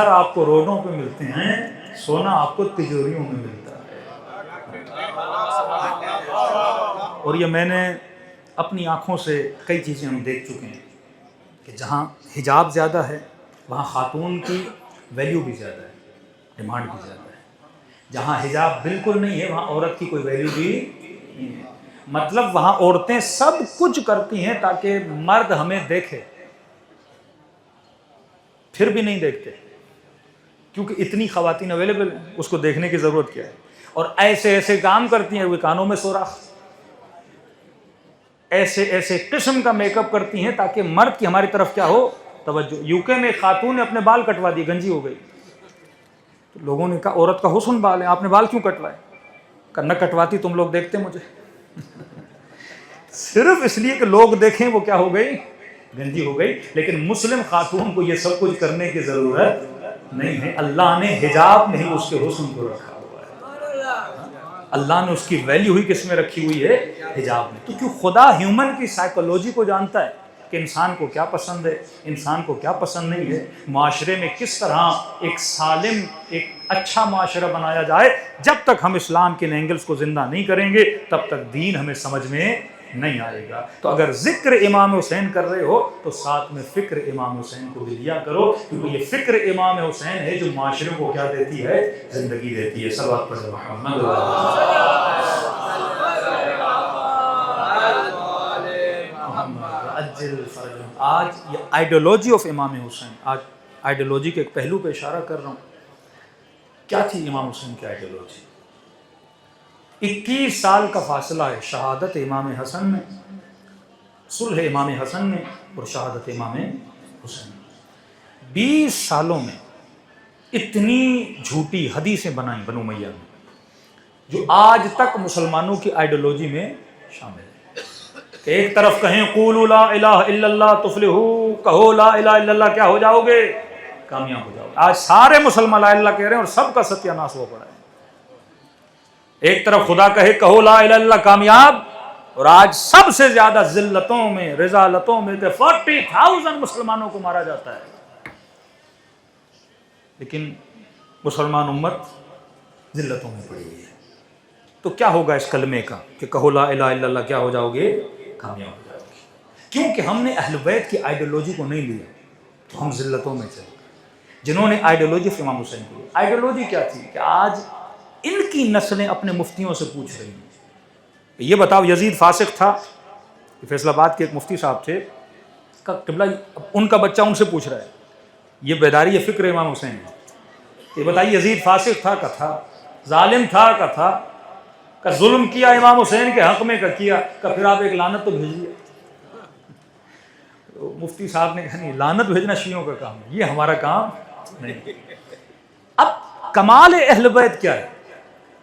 آپ کو روڈوں پہ ملتے ہیں, سونا آپ کو تجوریوں میں ملتا ہے. اور یہ میں نے اپنی آنکھوں سے کئی چیزیں ہم دیکھ چکے ہیں کہ جہاں حجاب زیادہ ہے وہاں خاتون کی ویلیو بھی زیادہ ہے, ڈیمانڈ بھی زیادہ ہے. جہاں حجاب بالکل نہیں ہے وہاں عورت کی کوئی ویلیو بھی نہیں ہے. مطلب وہاں عورتیں سب کچھ کرتی ہیں تاکہ مرد ہمیں دیکھے, پھر بھی نہیں دیکھتے کیونکہ اتنی خواتین اویلیبل ہیں, اس کو دیکھنے کی ضرورت کیا ہے. اور ایسے ایسے کام کرتی ہیں, وہ کانوں میں سوراخ, ایسے ایسے قسم کا میک اپ کرتی ہیں تاکہ مرد کی ہماری طرف کیا ہو؟ توجہ. یوکے میں خاتون نے اپنے بال کٹوا دی, گنجی ہو گئی, تو لوگوں نے کہا عورت کا حسن بال ہے, آپ نے بال کیوں کٹوائے؟ کہ نہ کٹواتی تم لوگ دیکھتے مجھے. صرف اس لیے کہ لوگ دیکھیں وہ کیا ہو گئی؟ گنجی ہو گئی. لیکن مسلم خاتون کو یہ سب کچھ کرنے کی ضرورت نہیں ہے. اللہ نے حجاب نہیں اس کے حسن کو رکھا ہوا ہے. اللہ نے اس کی ویلیو ہی کس میں رکھی ہوئی ہے؟ حجاب میں. تو کیوں خدا ہیومن کی سائیکولوجی کو جانتا ہے کہ انسان کو کیا پسند ہے، انسان کو کیا پسند نہیں ہے، معاشرے میں کس طرح ایک سالم، ایک اچھا معاشرہ بنایا جائے. جب تک ہم اسلام کے اینگلز کو زندہ نہیں کریں گے تب تک دین ہمیں سمجھ میں نہیں آئے گا. تو اگر ذکر امام حسین کر رہے ہو تو ساتھ میں فکر امام حسین کو بھی لیا کرو، کیونکہ یہ فکر امام حسین ہے جو معاشرے کو کیا دیتی ہے؟ زندگی دیتی ہے. صلوات پڑھیں محمد. آج یہ آئیڈیالوجی آف امام حسین، آج آئیڈیالوجی کے ایک پہلو پہ اشارہ کر رہا ہوں. کیا تھی امام حسین کی آئیڈیالوجی؟ 21 سال کا فاصلہ ہے شہادت امام حسن میں، صلح امام حسن میں اور شہادت امام حسین میں. 20 سالوں میں اتنی جھوٹی حدیثیں بنائیں بنو امیہ نے جو آج تک مسلمانوں کی آئیڈیالوجی میں شامل ہے. کہ ایک طرف کہیں قولوا لا الہ الا اللہ تفلحوا، کہو لا الہ الا اللہ، کیا ہو جاؤ گے؟ کامیاب ہو جاؤ گے. آج سارے مسلمان لا الہ الا اللہ کہہ رہے ہیں اور سب کا ستیہ ناش ہو پڑا ہے. ایک طرف خدا کہے کہو لا الہ الا اللہ کامیاب، اور آج سب سے زیادہ ذلتوں میں، رذالتوں میں 40,000 مسلمانوں کو مارا جاتا ہے. لیکن مسلمان امت ذلتوں میں پڑی ہوئی ہے. تو کیا ہوگا اس کلمے کا کہ کہو لا الہ الا اللہ کیا ہو جاؤ گے؟ کامیاب ہو جاؤ گے. کیونکہ ہم نے اہل بیت کی آئیڈیالوجی کو نہیں لیا تو ہم ذلتوں میں چلے. جنہوں نے آئیڈیالوجی امام حسین کی، آئیڈیالوجی کیا تھی کہ آج ان کی نسلیں اپنے مفتیوں سے پوچھ رہی ہیں کہ یہ بتاؤ یزید فاسق تھا؟ فیصل آباد کے ایک مفتی صاحب تھے، قبلہ ان کا بچہ ان سے پوچھ رہا ہے. یہ بیداری یہ فکر امام حسین ہے. یہ بتائیے یزید فاسق تھا؟ کا تھا. ظالم تھا؟ کا تھا. کا ظلم کیا امام حسین کے حق میں؟ کا کیا. کا پھر آپ ایک لعنت تو بھیجیے. مفتی صاحب نے کہا نہیں، لعنت بھیجنا شیعوں کا کام ہے، یہ ہمارا کام نہیں. اب کمال اہل بیت کیا ہے؟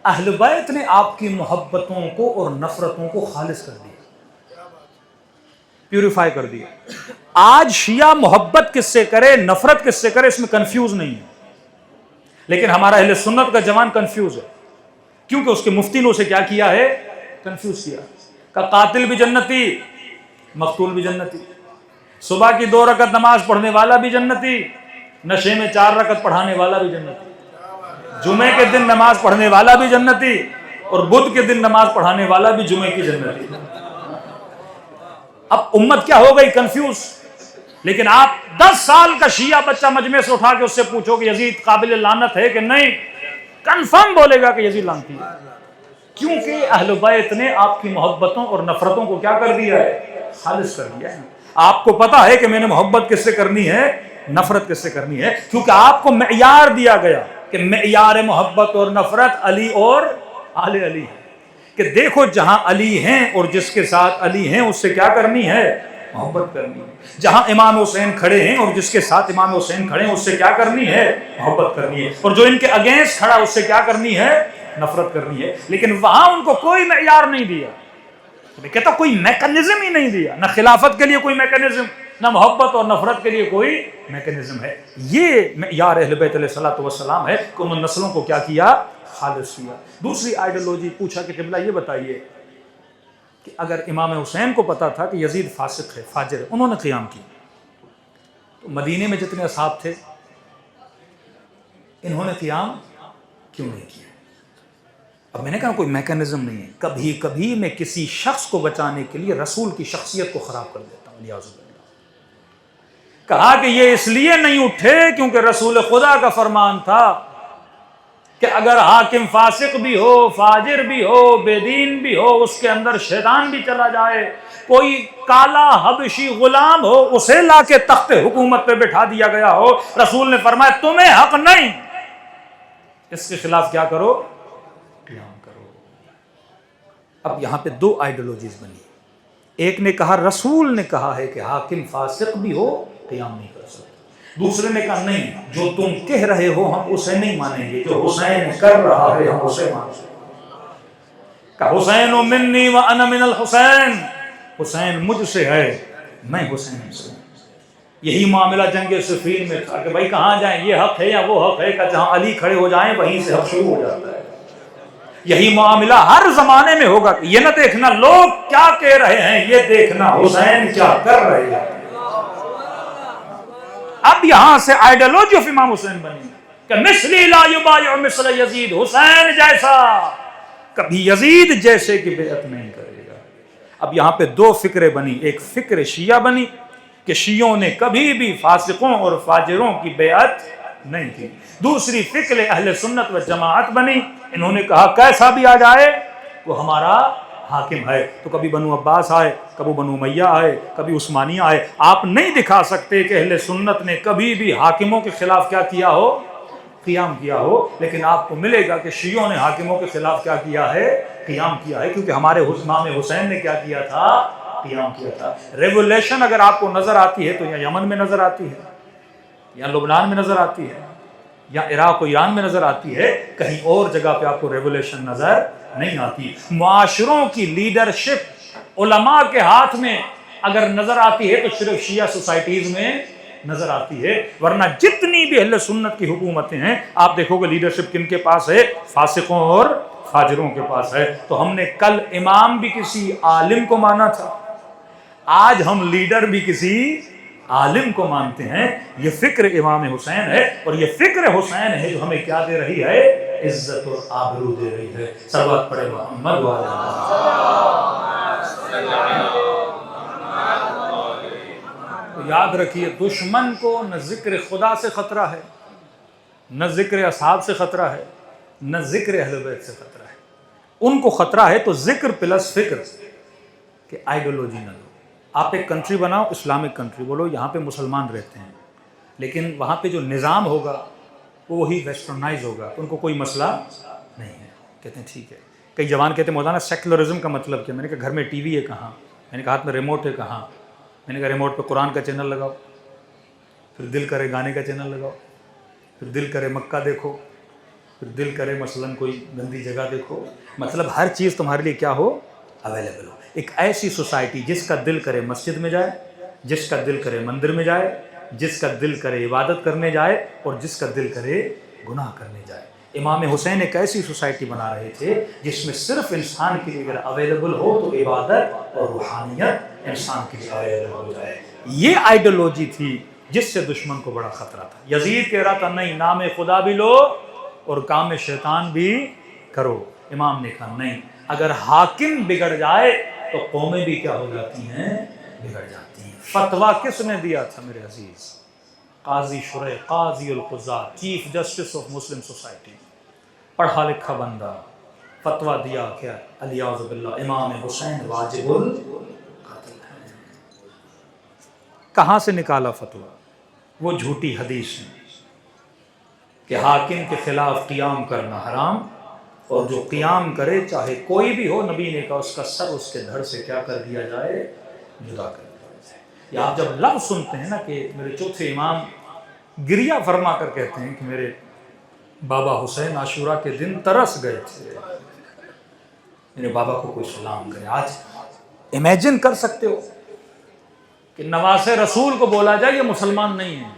اہل بیت نے آپ کی محبتوں کو اور نفرتوں کو خالص کر دیا، پیوریفائی کر دیا. آج شیعہ محبت کس سے کرے، نفرت کس سے کرے، اس میں کنفیوز نہیں ہے. لیکن ہمارا اہل سنت کا جوان کنفیوز ہے، کیونکہ اس کے مفتی نے اسے کیا کیا ہے؟ کنفیوز کیا. کہ قاتل بھی جنتی، مقتول بھی جنتی، صبح کی 2 رکعت نماز پڑھنے والا بھی جنتی، نشے میں 4 رکعت پڑھانے والا بھی جنتی، جمعے کے دن نماز پڑھنے والا بھی جنتی اور بدھ کے دن نماز پڑھانے والا بھی جمعے کی جنتی. اب امت کیا ہو گئی؟ کنفیوز. لیکن آپ 10 سال کا شیعہ بچہ مجمع سے اٹھا کے اس سے پوچھو کہ یزید قابل لعنت ہے کہ نہیں، کنفرم بولے گا کہ یزید لعنتی ہے. کیونکہ اہل بیت نے آپ کی محبتوں اور نفرتوں کو کیا کر دیا ہے؟ خالص کر دیا ہے. آپ کو پتا ہے کہ میں نے محبت کس سے کرنی ہے، نفرت کس سے کرنی ہے، کیونکہ آپ کو معیار دیا گیا کہ معیار محبت اور نفرت علی اور آل علی ہے. کہ دیکھو جہاں علی ہیں اور جس کے ساتھ علی ہیں اس سے کیا کرنی ہے؟ محبت کرنی ہے. جہاں امام حسین کھڑے ہیں اور جس کے ساتھ امام حسین کھڑے ہیں اس سے کیا کرنی ہے؟ محبت کرنی ہے. اور جو ان کے اگینسٹ کھڑا اس سے کیا کرنی ہے؟ نفرت کرنی ہے. لیکن وہاں ان کو کوئی معیار نہیں دیا، میں کہتا کوئی میکانزم ہی نہیں دیا، نہ خلافت کے لیے کوئی میکانزم، نہ محبت اور نفرت کے لیے کوئی میکانزم ہے. یہ معیار اہل بیت علیہ الصلوۃ والسلام ہے کہ انہوں نے نسلوں کو کیا کیا؟ خالص کیا. دوسری آئیڈیالوجی پوچھا کہ قبلہ یہ بتائیے کہ اگر امام حسین کو پتا تھا کہ یزید فاسق ہے، فاجر ہے، انہوں نے قیام کیا، تو مدینے میں جتنے اصحاب تھے انہوں نے قیام کیوں نہیں کیا؟ اب میں نے کہا کوئی میکانزم نہیں ہے. کبھی کبھی میں کسی شخص کو بچانے کے لیے رسول کی شخصیت کو خراب کر دیتا ہوں. لیاذ باللہ. کہا کہ یہ اس لیے نہیں اٹھے کیونکہ رسول خدا کا فرمان تھا کہ اگر حاکم فاسق بھی ہو، فاجر بھی ہو، بے دین بھی ہو، اس کے اندر شیطان بھی چلا جائے، کوئی کالا حبشی غلام ہو، اسے لا کے تخت حکومت پہ بٹھا دیا گیا ہو، رسول نے فرمایا تمہیں حق نہیں، اس کے خلاف کیا کرو؟ قیام کرو. اب یہاں پہ 2 آئیڈیالوجیز بنی. ایک نے کہا رسول نے کہا ہے کہ حاکم فاسق بھی ہو قیام نہیں کر سکتے. دوسرے نے کہا نہیں، جو تم کہہ رہے ہو ہم اسے نہیں مانیں گے، جو حسین کر رہا ہے ہم اسے مانیں گے. کہ حسین منی وانا من الحسین، حسین مجھ سے ہے، میں حسین سے ہوں. یہی معاملہ جنگ صفین میں تھا کہ بھائی کہاں جائیں، یہ حق ہے یا وہ حق ہے؟ کہ جہاں علی کھڑے ہو جائیں وہیں سے حق شروع ہو جاتا ہے. یہی معاملہ ہر زمانے میں ہوگا. یہ نہ دیکھنا لوگ کیا کہہ رہے ہیں، یہ دیکھنا حسین کیا کر رہے ہیں. اب یہاں سے آئیڈیالوجی آف امام حسین بنی کہ مثلی لا یبایع مثل یزید، حسین جیسا کبھی یزید جیسے کی بیعت نہیں کرے گا. اب یہاں پہ دو فکریں بنی، ایک فکر شیعہ بنی کہ شیعوں نے کبھی بھی فاسقوں اور فاجروں کی بیعت نہیں کی. دوسری فکر اہل سنت و جماعت بنی، انہوں نے کہا کیسا بھی آ جائے وہ ہمارا حاکم ہے. تو کبھی بنو عباس آئے، کبھی بنو امیہ آئے، کبھی عثمانیہ آئے، آپ نہیں دکھا سکتے کہ اہل سنت نے کبھی بھی حاکموں کے خلاف کیا کیا ہو، قیام کیا ہو. لیکن آپ کو ملے گا کہ شیعوں نے حاکموں کے خلاف کیا کیا ہے، قیام کیا ہے، کیونکہ ہمارے امام حسین نے کیا کیا تھا، قیام کیا تھا. ریولیشن اگر آپ کو نظر آتی ہے تو یا یمن میں نظر آتی ہے، یا لبنان میں نظر آتی ہے، یا عراق و ایران میں نظر آتی ہے، کہیں اور جگہ پہ آپ کو ریولیشن نظر نہیں آتی. معاشروں کی لیڈرشپ علماء کے ہاتھ میں اگر نظر آتی ہے تو صرف شیعہ سوسائٹیز میں نظر آتی ہے، ورنہ جتنی بھی اہل سنت کی حکومتیں ہیں آپ دیکھو گے لیڈرشپ کن کے پاس ہے، فاسقوں اور فاجروں کے پاس ہے. تو ہم نے کل امام بھی کسی عالم کو مانا تھا، آج ہم لیڈر بھی کسی عالم کو مانتے ہیں. یہ فکر امام حسین ہے، اور یہ فکر حسین ہے جو ہمیں کیا دے رہی ہے، عزت اور آبرو دے رہی ہے. صلوات پڑھے محمد تو یاد رکھیے دشمن کو نہ ذکر خدا سے خطرہ ہے، نہ ذکر اصحاب سے خطرہ ہے، نہ ذکر اہل بیت سے خطرہ ہے. ان کو خطرہ ہے تو ذکر پلس فکر کہ آئیڈیالوجی نہ لو. آپ ایک کنٹری بناؤ، اسلامک کنٹری بولو، یہاں پہ مسلمان رہتے ہیں، لیکن وہاں پہ جو نظام ہوگا وہ وہی ویسٹرنائز ہوگا، تو ان کو کوئی مسئلہ نہیں ہے. کہتے ہیں ٹھیک ہے. کئی جوان کہتے ہیں مولانا سیکولرزم کا مطلب کیا؟ میں نے کہا گھر میں ٹی وی ہے کہاں، میں نے کہا ہاتھ میں ریموٹ ہے کہاں، میں نے کہا ریموٹ پہ قرآن کا چینل لگاؤ، پھر دل کرے گانے کا چینل لگاؤ، پھر دل کرے مکہ دیکھو، پھر دل کرے مثلاً کوئی گندی جگہ دیکھو. مطلب ہر چیز تمہارے لیے کیا ہو، اویلیبل ہو. ایک ایسی سوسائٹی جس کا دل کرے مسجد میں جائے، جس کا دل کرے مندر میں جائے، جس کا دل کرے عبادت کرنے جائے، اور جس کا دل کرے گناہ کرنے جائے. امام حسین ایک ایسی سوسائٹی بنا رہے تھے جس میں صرف انسان کے لیے اگر اویلیبل ہو تو عبادت اور روحانیت انسان کے لیے اویلیبل ہو جائے. یہ آئیڈیالوجی تھی جس سے دشمن کو بڑا خطرہ تھا. یزید کہہ رہا تھا نہیں، نام خدا بھی لو اور کام شیطان بھی کرو. امام نے کہا نہیں، اگر حاکم بگڑ جائے تو قومیں بھی کیا ہو جاتی ہیں، بگڑ جاتی ہیں. فتویٰ کس نے دیا تھا میرے عزیز؟ قاضی شریح، قاضی القضات، chief justice of Muslim society, پڑھا لکھا بندہ، فتویٰ دیا کیا، الیاذ باللہ امام حسین واجب القتل ہے. کہاں سے نکالا فتویٰ؟ وہ جھوٹی حدیث میں کہ حاکم کے خلاف قیام کرنا حرام، اور جو قیام کرے چاہے کوئی بھی ہو، نبی نے کہا اس کا سر اس کے دھڑ سے کیا کر دیا جائے، جدا کر دیا جائے. یا آپ جب لفظ سنتے ہیں نا کہ میرے چوتھے امام گریہ فرما کر کہتے ہیں کہ میرے بابا حسین عاشورہ کے دن ترس گئے تھے، میرے بابا کو کوئی سلام کرے. آج امیجن کر سکتے ہو کہ نواز رسول کو بولا جائے یہ مسلمان نہیں ہے،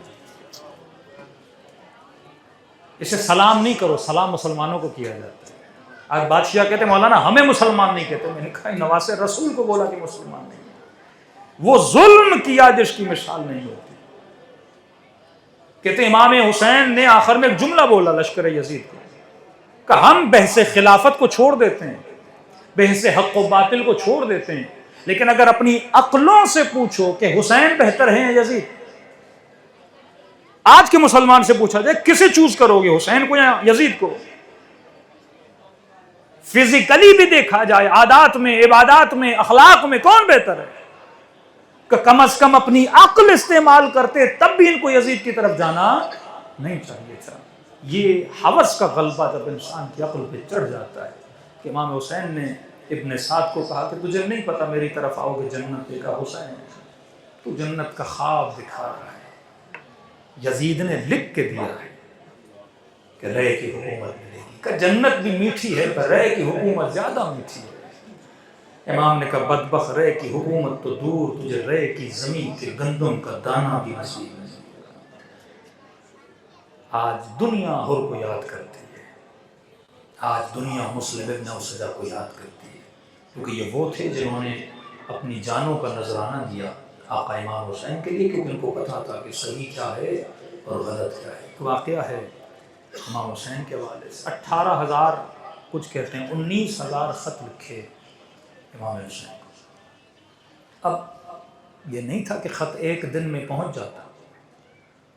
اسے سلام نہیں کرو، سلام مسلمانوں کو کیا جاتا ہے. آج بادشاہ کہتے ہیں مولانا ہمیں مسلمان نہیں کہتے. میں نے کہا نواز رسول کو بولا کہ مسلمان نہیں ہے، وہ ظلم کیا جس کی مثال نہیں ہوتی. کہتے ہیں امام حسین نے آخر میں ایک جملہ بولا لشکر یزید کو کہ ہم بحث خلافت کو چھوڑ دیتے ہیں، بحث حق و باطل کو چھوڑ دیتے ہیں، لیکن اگر اپنی عقلوں سے پوچھو کہ حسین بہتر ہیں یا یزید، آج کے مسلمان سے پوچھا جائے کسے چوز کرو گے، حسین کو یا یزید کو؟ فزیکلی بھی دیکھا جائے، عادات میں، عبادات میں، اخلاق میں کون بہتر ہے؟ کہ کم از کم اپنی عقل استعمال کرتے تب بھی ان کو یزید کی طرف جانا نہیں چاہیے تھا. یہ ہوس کا غلبہ جب انسان کی عقل پہ چڑھ جاتا ہے کہ امام حسین نے ابن سعد کو کہا کہ تجھے نہیں پتا میری طرف آؤ گے جنت دے گا. حسین تو جنت کا خواب دکھا رہا ہے. یزید نے لکھ کے دیا ہے کہ رے کی حکومت ملے گی، کہ جنت بھی میٹھی ہے پر رے کی حکومت زیادہ میٹھی ہے. امام نے کہا بدبخت رے کی حکومت تو دور، تجھے رے کی زمین کے گندم کا دانہ بھی نصیب نہیں. آج دنیا حر کو یاد کرتی ہے، آج دنیا مسلم ابن اوسجہ کو یاد کرتی ہے، کیونکہ یہ وہ تھے جنہوں نے اپنی جانوں کا نذرانہ دیا آقا امام حسین کے لیے، کیونکہ ان کو پتہ تھا کہ صحیح کیا ہے اور غلط کیا ہے۔ ایک واقعہ ہے امام حسین کے حوالے سے، 18,000 کچھ کہتے ہیں 19,000 خط لکھے امام حسین کو۔ اب یہ نہیں تھا کہ خط ایک دن میں پہنچ جاتا،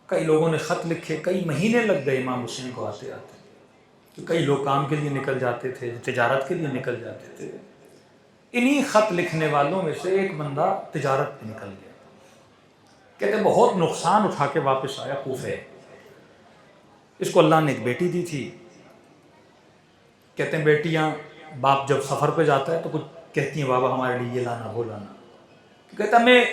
کئی لوگوں نے خط لکھے، کئی مہینے لگ گئے امام حسین کو آتے آتے، تو کئی لوگ کام کے لیے نکل جاتے تھے، تجارت کے لیے نکل جاتے تھے۔ انہی خط لکھنے والوں میں سے ایک بندہ تجارت پہ نکل گیا، کہتے بہت نقصان اٹھا کے واپس آیا کوفے۔ اس کو اللہ نے ایک بیٹی دی تھی، کہتے ہیں بیٹیاں باپ جب سفر پہ جاتا ہے تو کچھ کہتی ہیں بابا ہمارے لیے یہ لانا وہ لانا، کہتا میں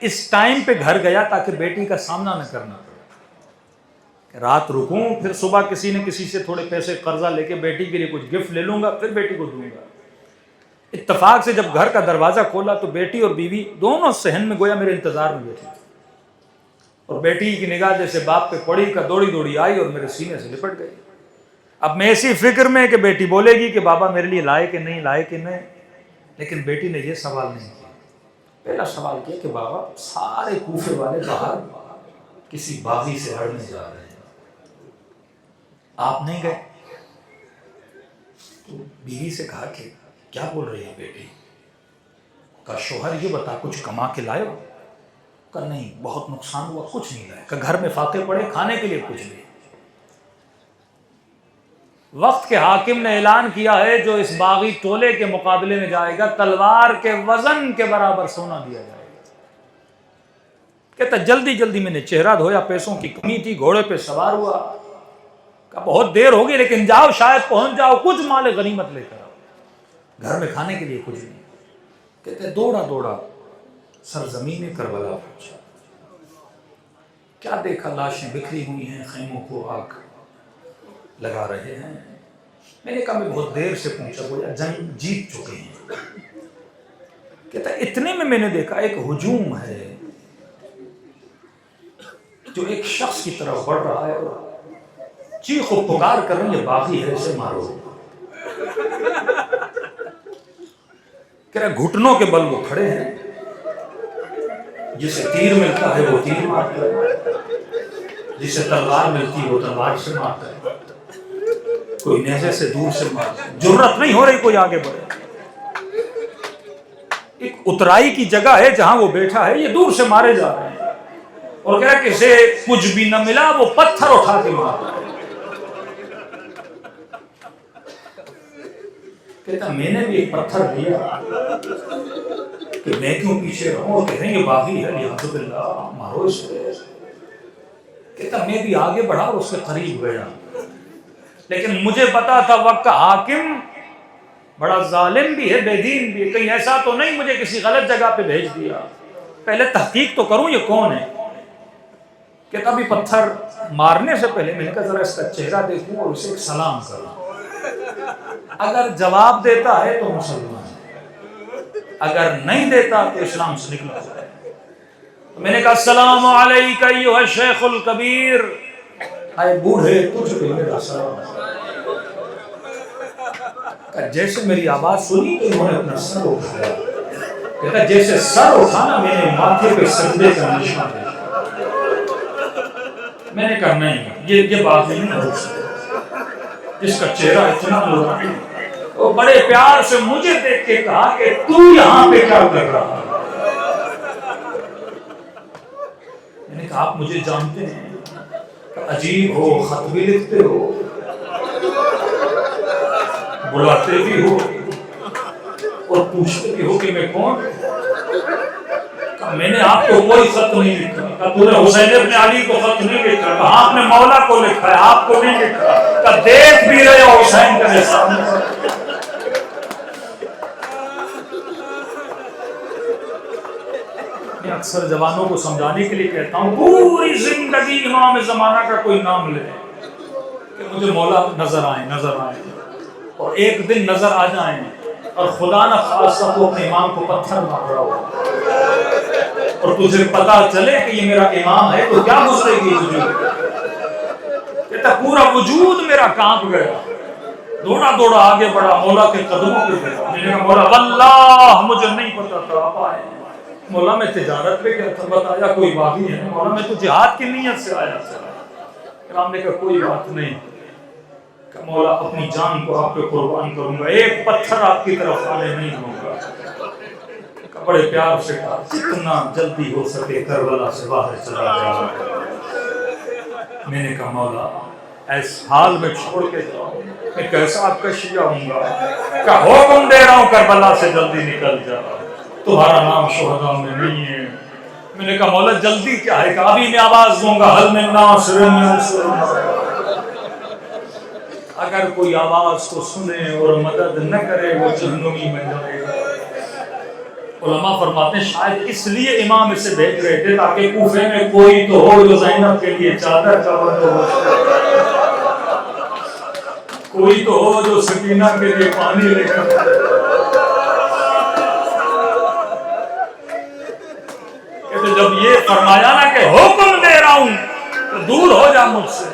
اس ٹائم پہ گھر گیا تاکہ بیٹی کا سامنا نہ کرنا پڑے، رات رکوں پھر صبح کسی نے کسی سے تھوڑے پیسے قرضہ لے کے بیٹی کے لیے کچھ گفٹ لے لوں گا پھر بیٹی کو دوں گا۔ اتفاق سے جب گھر کا دروازہ کھولا تو بیٹی اور بیوی دونوں صحن میں گویا میرے انتظار میں بیٹھی تھی، اور بیٹی کی نگاہ جیسے باپ پہ پڑی کا دوڑی دوڑی آئی اور میرے سینے سے لپٹ گئی۔ اب میں ایسی فکر میں کہ بیٹی بولے گی کہ بابا میرے لیے لائے کہ نہیں لائے کہ نہیں، لیکن بیٹی نے یہ سوال نہیں کیا۔ پہلا سوال کیا کہ بابا سارے کوفے والے باہر کسی باغی سے لڑنے جا رہے ہیں، آپ نہیں گئے؟ تو بیوی سے کہا کہ کیا بول رہی ہے بیٹی؟ کہا شوہر یہ بتا کچھ کما کے لائے ہو؟ کہا نہیں بہت نقصان ہوا کچھ نہیں لائے۔ کہا گھر میں فاقے پڑے کھانے کے لیے کچھ نہیں۔ وقت کے حاکم نے اعلان کیا ہے جو اس باغی ٹولے کے مقابلے میں جائے گا تلوار کے وزن کے برابر سونا دیا جائے گا۔ کہتا جلدی جلدی میں نے چہرہ دھویا، پیسوں کی کمی تھی، گھوڑے پہ سوار ہوا، کہا بہت دیر ہوگی لیکن جاؤ شاید پہنچ جاؤ، کچھ مال غنیمت لے کر آؤ، گھر میں کھانے کے لیے کچھ نہیں۔ کہتے دوڑا دوڑا سرزمین کربلا پہنچا، کیا دیکھا لاشیں بکھری ہوئی ہیں، خیموں کو آگ لگا رہے ہیں۔ میں نے کہا میں بہت دیر سے پہنچا، گویا جنگ جیت چکے ہیں۔ کہتا اتنے میں نے دیکھا ایک ہجوم ہے جو ایک شخص کی طرف بڑھ رہا ہے اور چیخ و پکار کر رہے ہیں یہ باغی ہے اسے مارو۔ کہہ رہا گھٹنوں کے بل وہ کھڑے ہیں، جسے تیر ملتا ہے وہ تیر مارتا ہے، جسے تلوار ملتی ہے وہ تلوار سے مارتا ہے، کوئی نیزے سے دور سے مارتا ہے، جرأت نہیں ہو رہی کوئی آگے بڑھے۔ ایک اترائی کی جگہ ہے جہاں وہ بیٹھا ہے، یہ دور سے مارے جا رہے ہیں، اور کہہ رہا کہ اسے کچھ بھی نہ ملا وہ پتھر اٹھا کے مارا۔ کہتا میں نے بھی ایک پتھر دیا کہ میں کیوں پیچھے رہوں، اور کہہ رہے ہیں یہ باغی ہے لہٰذا باللہ مارو اسے۔ کہتا میں بھی آگے بڑھا اور اس کے قریب گیا، لیکن مجھے پتا تھا وقت کا حاکم بڑا ظالم بھی ہے، بے دین بھی ہے، کہیں ایسا تو نہیں مجھے کسی غلط جگہ پہ بھیج دیا، پہلے تحقیق تو کروں یہ کون ہے۔ کہتا بھی پتھر مارنے سے پہلے میں نے کہا ذرا اس کا چہرہ دیکھوں اور اسے ایک سلام کروں، اگر جواب دیتا ہے تو مسلمان ہے، اگر نہیں دیتا تو اسلام سے نکلا جائے۔ میں نے کہا السلام علیکہ ایھا الشیخ الکبیر، اے بوڑھے تجھ پہ میرا سلام۔ کہا جیسے میری آواز سنی تو انہوں نے اپنا سر اٹھایا، کہتا جیسے سر اٹھانا میں نے ماتھے پہ سجدے کا نشان دیکھا۔ میں نے کہا نہیں یہ بات نہیں ہو سکتی، جس کا چہرہ اتنا نورانی، وہ بڑے پیار سے مجھے دیکھ کے کہا کہ تو یہاں پہ کیا کر رہا ہے؟ میں نے کہا آپ مجھے جانتے ہیں؟ عجیب ہو، خط بھی لکھتے ہو، بلاتے بھی ہو اور پوچھتے بھی ہو کہ میں کون؟ میں نے آپ کو کوئی خط نہیں لکھا۔ تو نے حسین ابن علی کو خط نہیں لکھا، آپ نے مولا کو لکھا ہے، آپ کو نہیں لکھا۔ دیکھ بھی رہے ہو حسین کا احسان۔ میں اکثر جوانوں کو سمجھانے کے لیے کہتا ہوں پوری زندگی امام زمانہ کا کوئی نام لے کہ مجھے مولا نظر آئیں اور ایک دن نظر آ جائیں اور خدا نہ خاصہ تو اپنے امام کو پتھر مار رہا ہو اور تجھے پتا چلے کہ یہ میرا امام ہے تو کیا گزرے گی وجود؟ کہتا پورا وجود میرا کانپ گیا، دوڑا دوڑا آگے بڑھا مولا کے قدموں پہ گیا. میں نے کہا مولا واللہ مجھے نہیں پتا تھا آپ آئے. مولا میں تجارت پہ گیا تھا. بتایا کوئی باغی ہے. مولا میں تو جہاد کی نیت سے آیا تھا. امام نے کہا کوئی بات نہیں کہ مولا اپنی جان کو آپ پہ قربان کروں گا, ایک پتھر آپ کی طرف آنے نہیں دوں گا. بڑے پیار سے کہا جتنا جلدی ہو سکے کربلا سے باہر چلا جاؤ. میں نے کہا مولا ایس حال میں چھوڑ کے جاؤ, میں کیسا آپ کا شیعہ ہوں گا. کہ حکم دے رہا ہوں کربلا سے جلدی نکل جاؤ, تمہارا نام شہداء میں نہیں ہے. میں نے کہا مولا جلدی کیا ہے. کہ ابھی میں آواز دوں گا حل من ناصر اگر کوئی آواز کو سنے اور مدد نہ کرے وہ جہنمی میں جائے گا. علماء فرماتے ہیں شاید اس لیے امام اسے بھیج رہے تھے تاکہ کوفے میں کوئی تو ہو جو زینب کے لیے چادر کا بندوبست کرے, کوئی تو ہو جو سکینہ کے لیے پانی لے کر. کہتے جب یہ فرمایا نا کہ حکم دے رہا ہوں تو دور ہو جا مجھ سے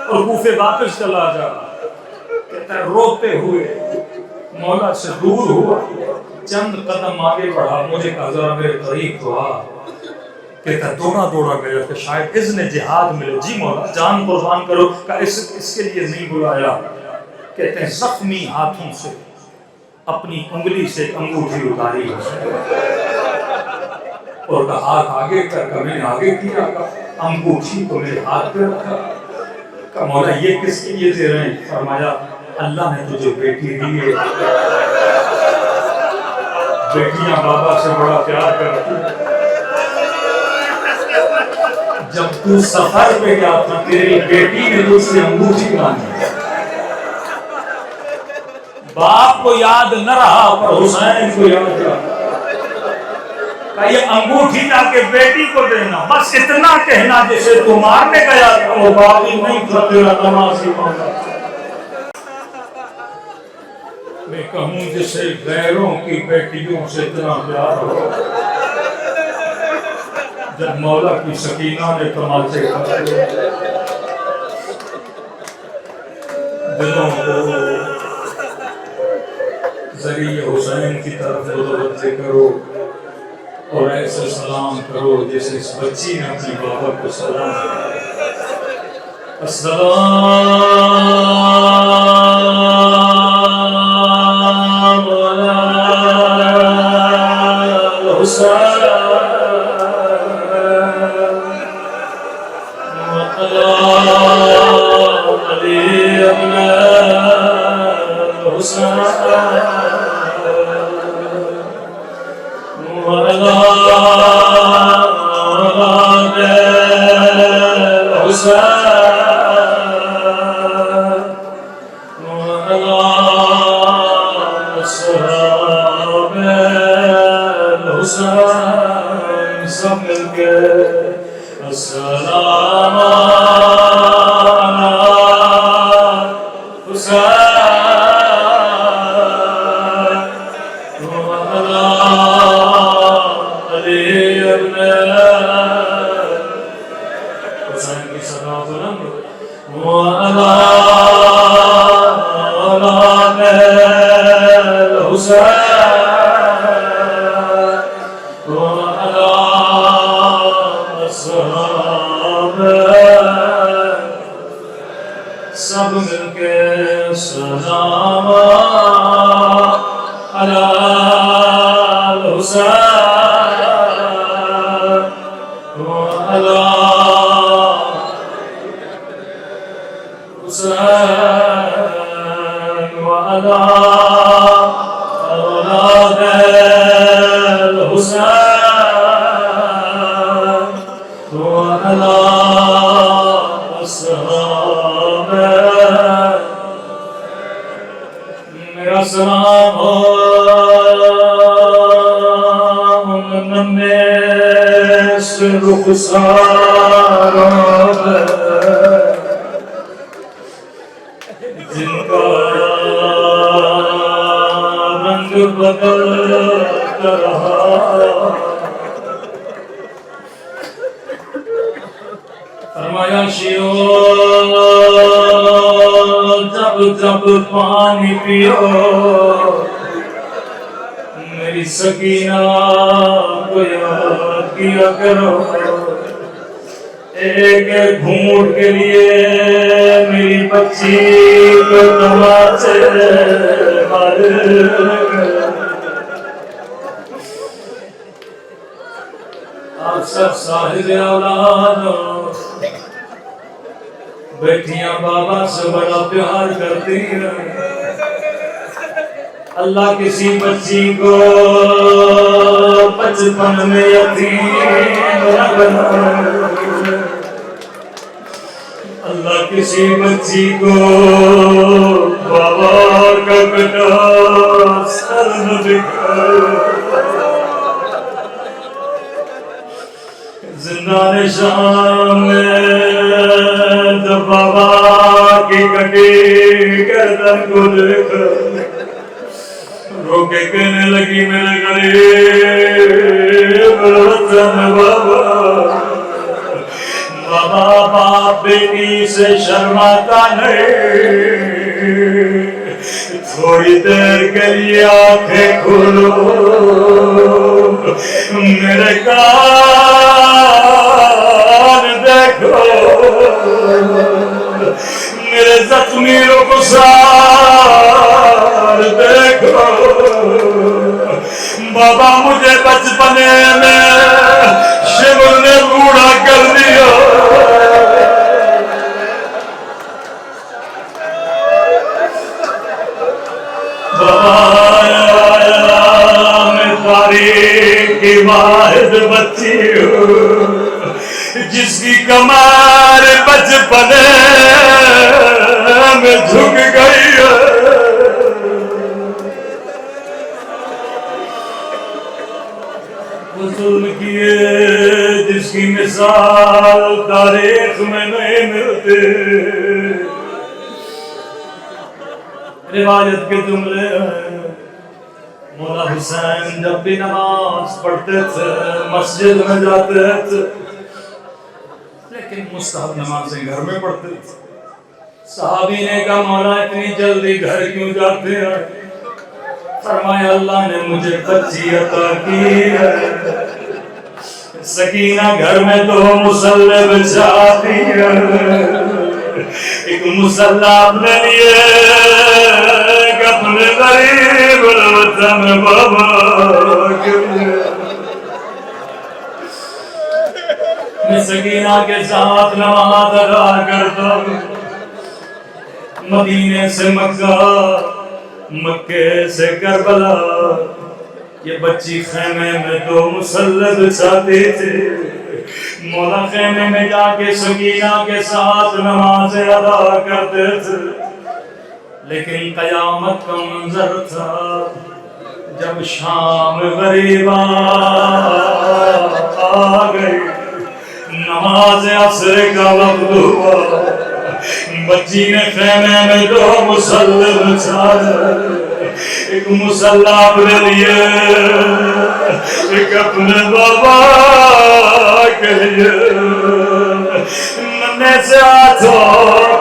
اور کوفے واپس چلا جا. کہتا ہے روتے ہوئے مولا سے دور ہوا, چند قدم آگے بڑھا, مجھے کہا ذرا میرے قریب تو آ. کہتا دوڑا دوڑا گیا کہ شاید اذن جہاد ملے. جی مولا جان قربان کرو. کہ اس کے لیے نہیں بلایا. کہتے ہیں زخمی ہاتھوں سے اپنی انگلی سے ایک انگوٹھی اتاری اور کہا ہاتھ آگے کر. میں نے آگے کیا, انگوٹھی کو میرے ہاتھ پہ رکھا. کہ مولا یہ کس کے لیے دے رہے ہیں. فرمایا اللہ نے تجھے بیٹی دی ہے, بیٹیاں بابا سے بڑا پیار کرتی. جب تو سفر پہ گیا تھا تیری بیٹی نے تجھ سے انگوٹھی مانگی. باپ کو یاد نہ رہا پر حسین کو یاد رہا. کہ یہ انگوٹھی جا کے بیٹی کو دینا, بس اتنا کہنا جسے تو مارنے گیا تھا وہ باقی نہیں تھا تیرا نمازی مولا. میں کہوں جسے غیروں کی بیٹیوں سے اتنا پیار ہو. جب مولا کی سکینہ نے تماچے کھائے دلوں کو ذریعہ حسین کی طرف متوجہ کرو اور ایسے سلام کرو جیسے اس بچی نے اپنے بابا کو سلام کیا. السلام سب مل کے سلام علی الحسین وعلی حسین وعلی اولاد الحسین وعلی اصحاب. میرا سلام ہو نمے سے رخساروں پہ جن کا رنگ بدل رہا. فرمایا شیعو جب جب جب پانی پیو میری سکینہ کو یاد کیا کرو، ایک ایک گھونٹ کے لیے میری بچی کو تماچے مارے۔ آپ سب صاحب اولاد ہو، بیٹیاں بابا سے بڑا پیار کرتی ہیں، اللہ کسی بچی کو بچپن میں یتیم نہ بنائے، اللہ کسی بچی کو بابا کا کٹا سر نہ دکھائے۔ زندان شام میں جب بابا کی کٹی گردن کو دیکھا، رو کے کہنے لگی میرے غریب وطن بابا، بابا باپ بیٹی سے شرماتا نہیں، تھوڑی دیر کے لیے آنکھیں کھولو، میرے کان دیکھو، میرے زخمی رخسار دیکھو۔ بابا مجھے بچپنے میں شمر نے بوڑھا کر دیا، میں تاریخ کی واحد بچی ہوں جس کی کمر بچپنے میں جھک گئی ہے۔ وہ ظلم کیے جس کی مثال تاریخ میں نہیں ملتے۔ روایت کے جملے ہیں، مولا حسین جب بھی نماز پڑھتے تھے مسجد میں جاتے تھے، لیکن مستحب نمازیں گھر میں پڑھتے تھے۔ صحابی نے کہا مولا اتنی جلدی گھر کیوں جاتے ہیں؟ فرمایا اللہ نے مجھے بچی عطا کی ہے، سکینہ گھر میں تو مصلی بچھاتی ہے، ایک مصلی اپنے لیے ایک اپنے غریب الوطن بابا کے لیے۔ میں سکینہ کے ساتھ نماز ادا کرتا ہوں، مدینے سے مکہ، مکے سے کربلا، یہ بچی خیمے میں تو مصلی بچھاتی تھی، مولا خیمے میں جا کے سکینہ کے ساتھ نماز ادا کرتے تھے۔ لیکن قیامت کا منظر تھا جب شام غریبا آ گئی، نماز عصر کا وقت ہوا، بچی نے خیمے میں دو مصلی بچھایا، ایک مصلی اپنے لیے ایک اپنے بابا کے لیے۔ ننے سے ہاتھوں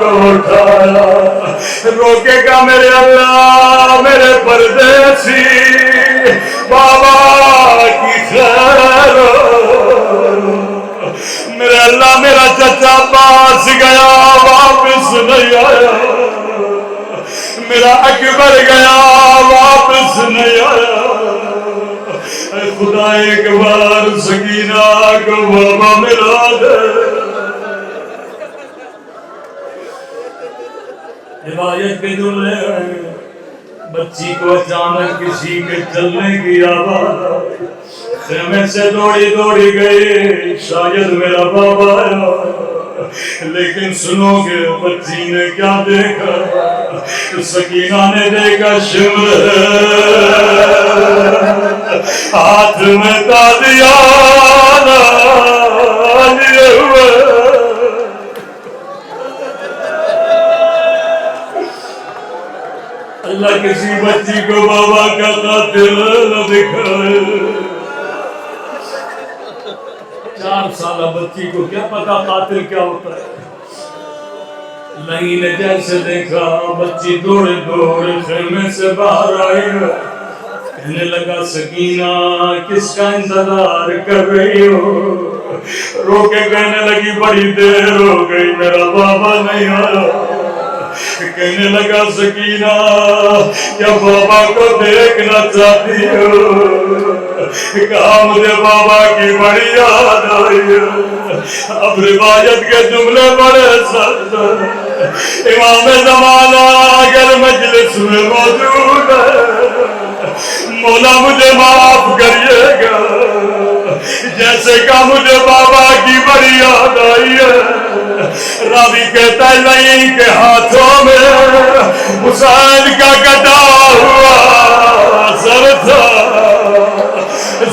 کو اٹھایا، روکے گا میرے اللہ میرے پردیسی بابا کی خیر ہو، میرے اللہ میرا چچا پاس گیا واپس نہیں آیا، میرا اکبر گیا واپس نہیں آیا، اے خدا ایک بار سکینہ کو بابا ملا دے۔ روایت کے جملے ہیں، بچی کو اچانک کسی کے چلنے کی آواز، خیمے سے دوڑی دوڑی گئی، شاید میرا بابا آیا، لیکن سنو گے بچی نے کیا دیکھا؟ سکینہ نے دیکھا شمر ہاتھ میں قادیان لیے ہوئے، اللہ کسی بچی کو بابا کا قاتل نہ دکھائے۔ 4 سالہ بچی کو کیا پتا قاتل کیا ہوتا ہے؟ نہیں نے جیسے دیکھا بچی دوڑے دوڑے خیمے سے باہر آئی، کہنے لگا سکینہ کس کا انتظار کر رہی ہو؟ رو کے کہنے لگی بڑی دیر ہو گئی میرا بابا نہیں آیا۔ کہنے لگا سکینہ کیا بابا کو دیکھنا چاہتی ہو؟ کہا مجھے بابا کی بڑی یاد آئی ہے۔ اب روایت کے جملے بڑے سخت ہیں، امام زمانہ اگر مجلس میں موجود ہے مولا مجھے معاف کریے گا، جیسے کہ مجھے بابا کی بڑی یاد آئی ہے۔ راوی کہتا ہے نہیں کے ہاتھوں میں حسین کا کٹا ہوا سر تھا،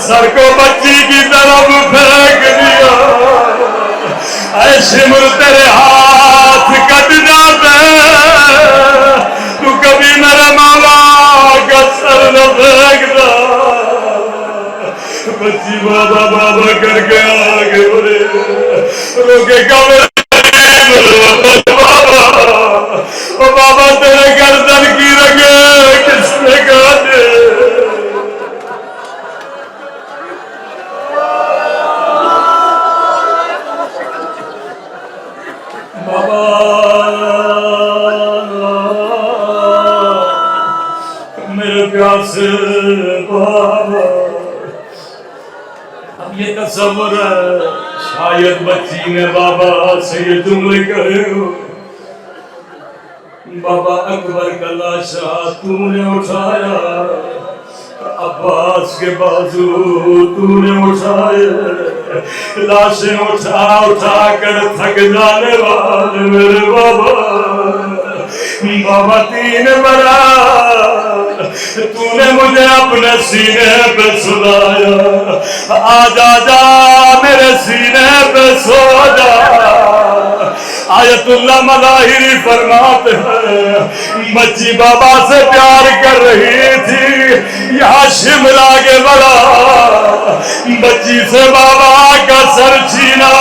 سر کو بچی کی طرف پھینک دیا۔ اے شمر تیرے ہاتھ کٹ جاتے تو کبھی میرے مولا کا سر نہ پھینکتا۔ بچی بابا بابا کر کے آگے بڑھے، روکے کا بابا تیرے گردن کی رگیں کس نے کاٹے؟ بابا میرے پیاسے بابا، اب یہ تصور ہے شاید بچی نے بابا سے یہ جملے کہے ہو، بابا اکبر کا لاشا تو نے اٹھایا، عباس کے بازو تو نے اٹھائے، لاشیں اٹھا اٹھا کر تھک جانے والے میرے بابا، بابا تین برات تو نے مجھے اپنے سینے پہ سلایا، آجا جا میرے سینے پہ سو جا۔ آیت اللہ مظاہری فرماتے ہیں بچی بابا سے پیار کر رہی تھی، یہاں شمر آگے بڑھا، بچی سے بابا کا سر چھینا،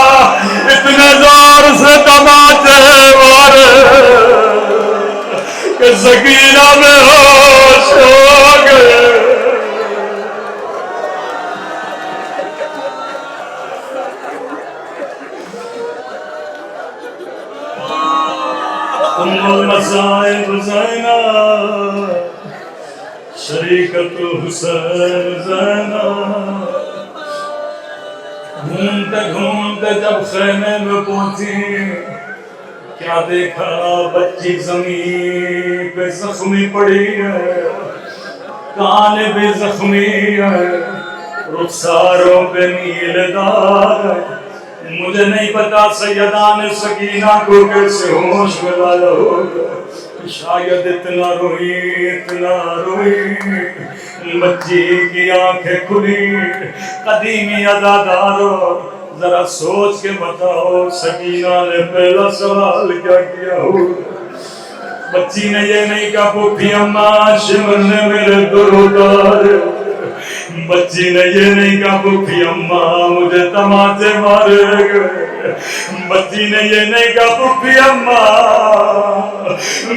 اتنے زور سے تماچے مارے کہ سکینہ میں ہوش ہو گئے۔ ام المصائب زینب شریکت حسین زینب، گھومتے گھومتے جب خیمے میں پہنچی کیا دیکھا؟ بچی زمین پہ زخمی پڑی ہے، کان بھی زخمی ہے، رخساروں پہ نیل داغ ہے۔ مجھے نہیں پتا سیدان سکینہ کو کیسے ہوش میں لایا ہوگا، شاید اتنا روئی بچی کی آنکھیں کھلی۔ قدیمی عزادارو ذرا سوچ کے بتاؤ سکینہ نے پہلا سوال کیا ہوگا؟ بچی نے یہ نہیں کہا پھوپھی اماں شمر نے میرے در اتارے، بچی نے یہ نہیں کہا پھوپھی اماں مجھے تماچے مارے گئے، بچی نے یہ نہیں کہا پھوپھی اماں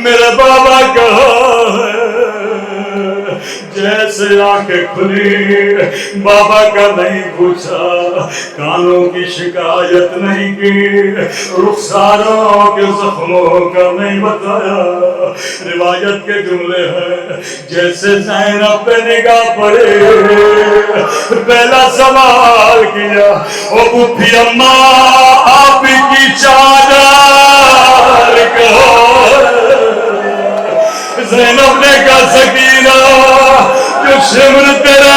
میرے بابا کہاں ہے۔ جیسے آنکھیں کھلی بابا کا نہیں پوچھا، کانوں کی شکایت نہیں کی، رخساروں کے زخموں کا نہیں بتایا۔ روایت کے جملے ہیں جیسے زینب پہ نگاہ پڑے پہلا سوال کیا او پھوپھی اماں آپ کی چادر کہاں ہے؟ زینب نے کہا سکینہ جو شمر تیرے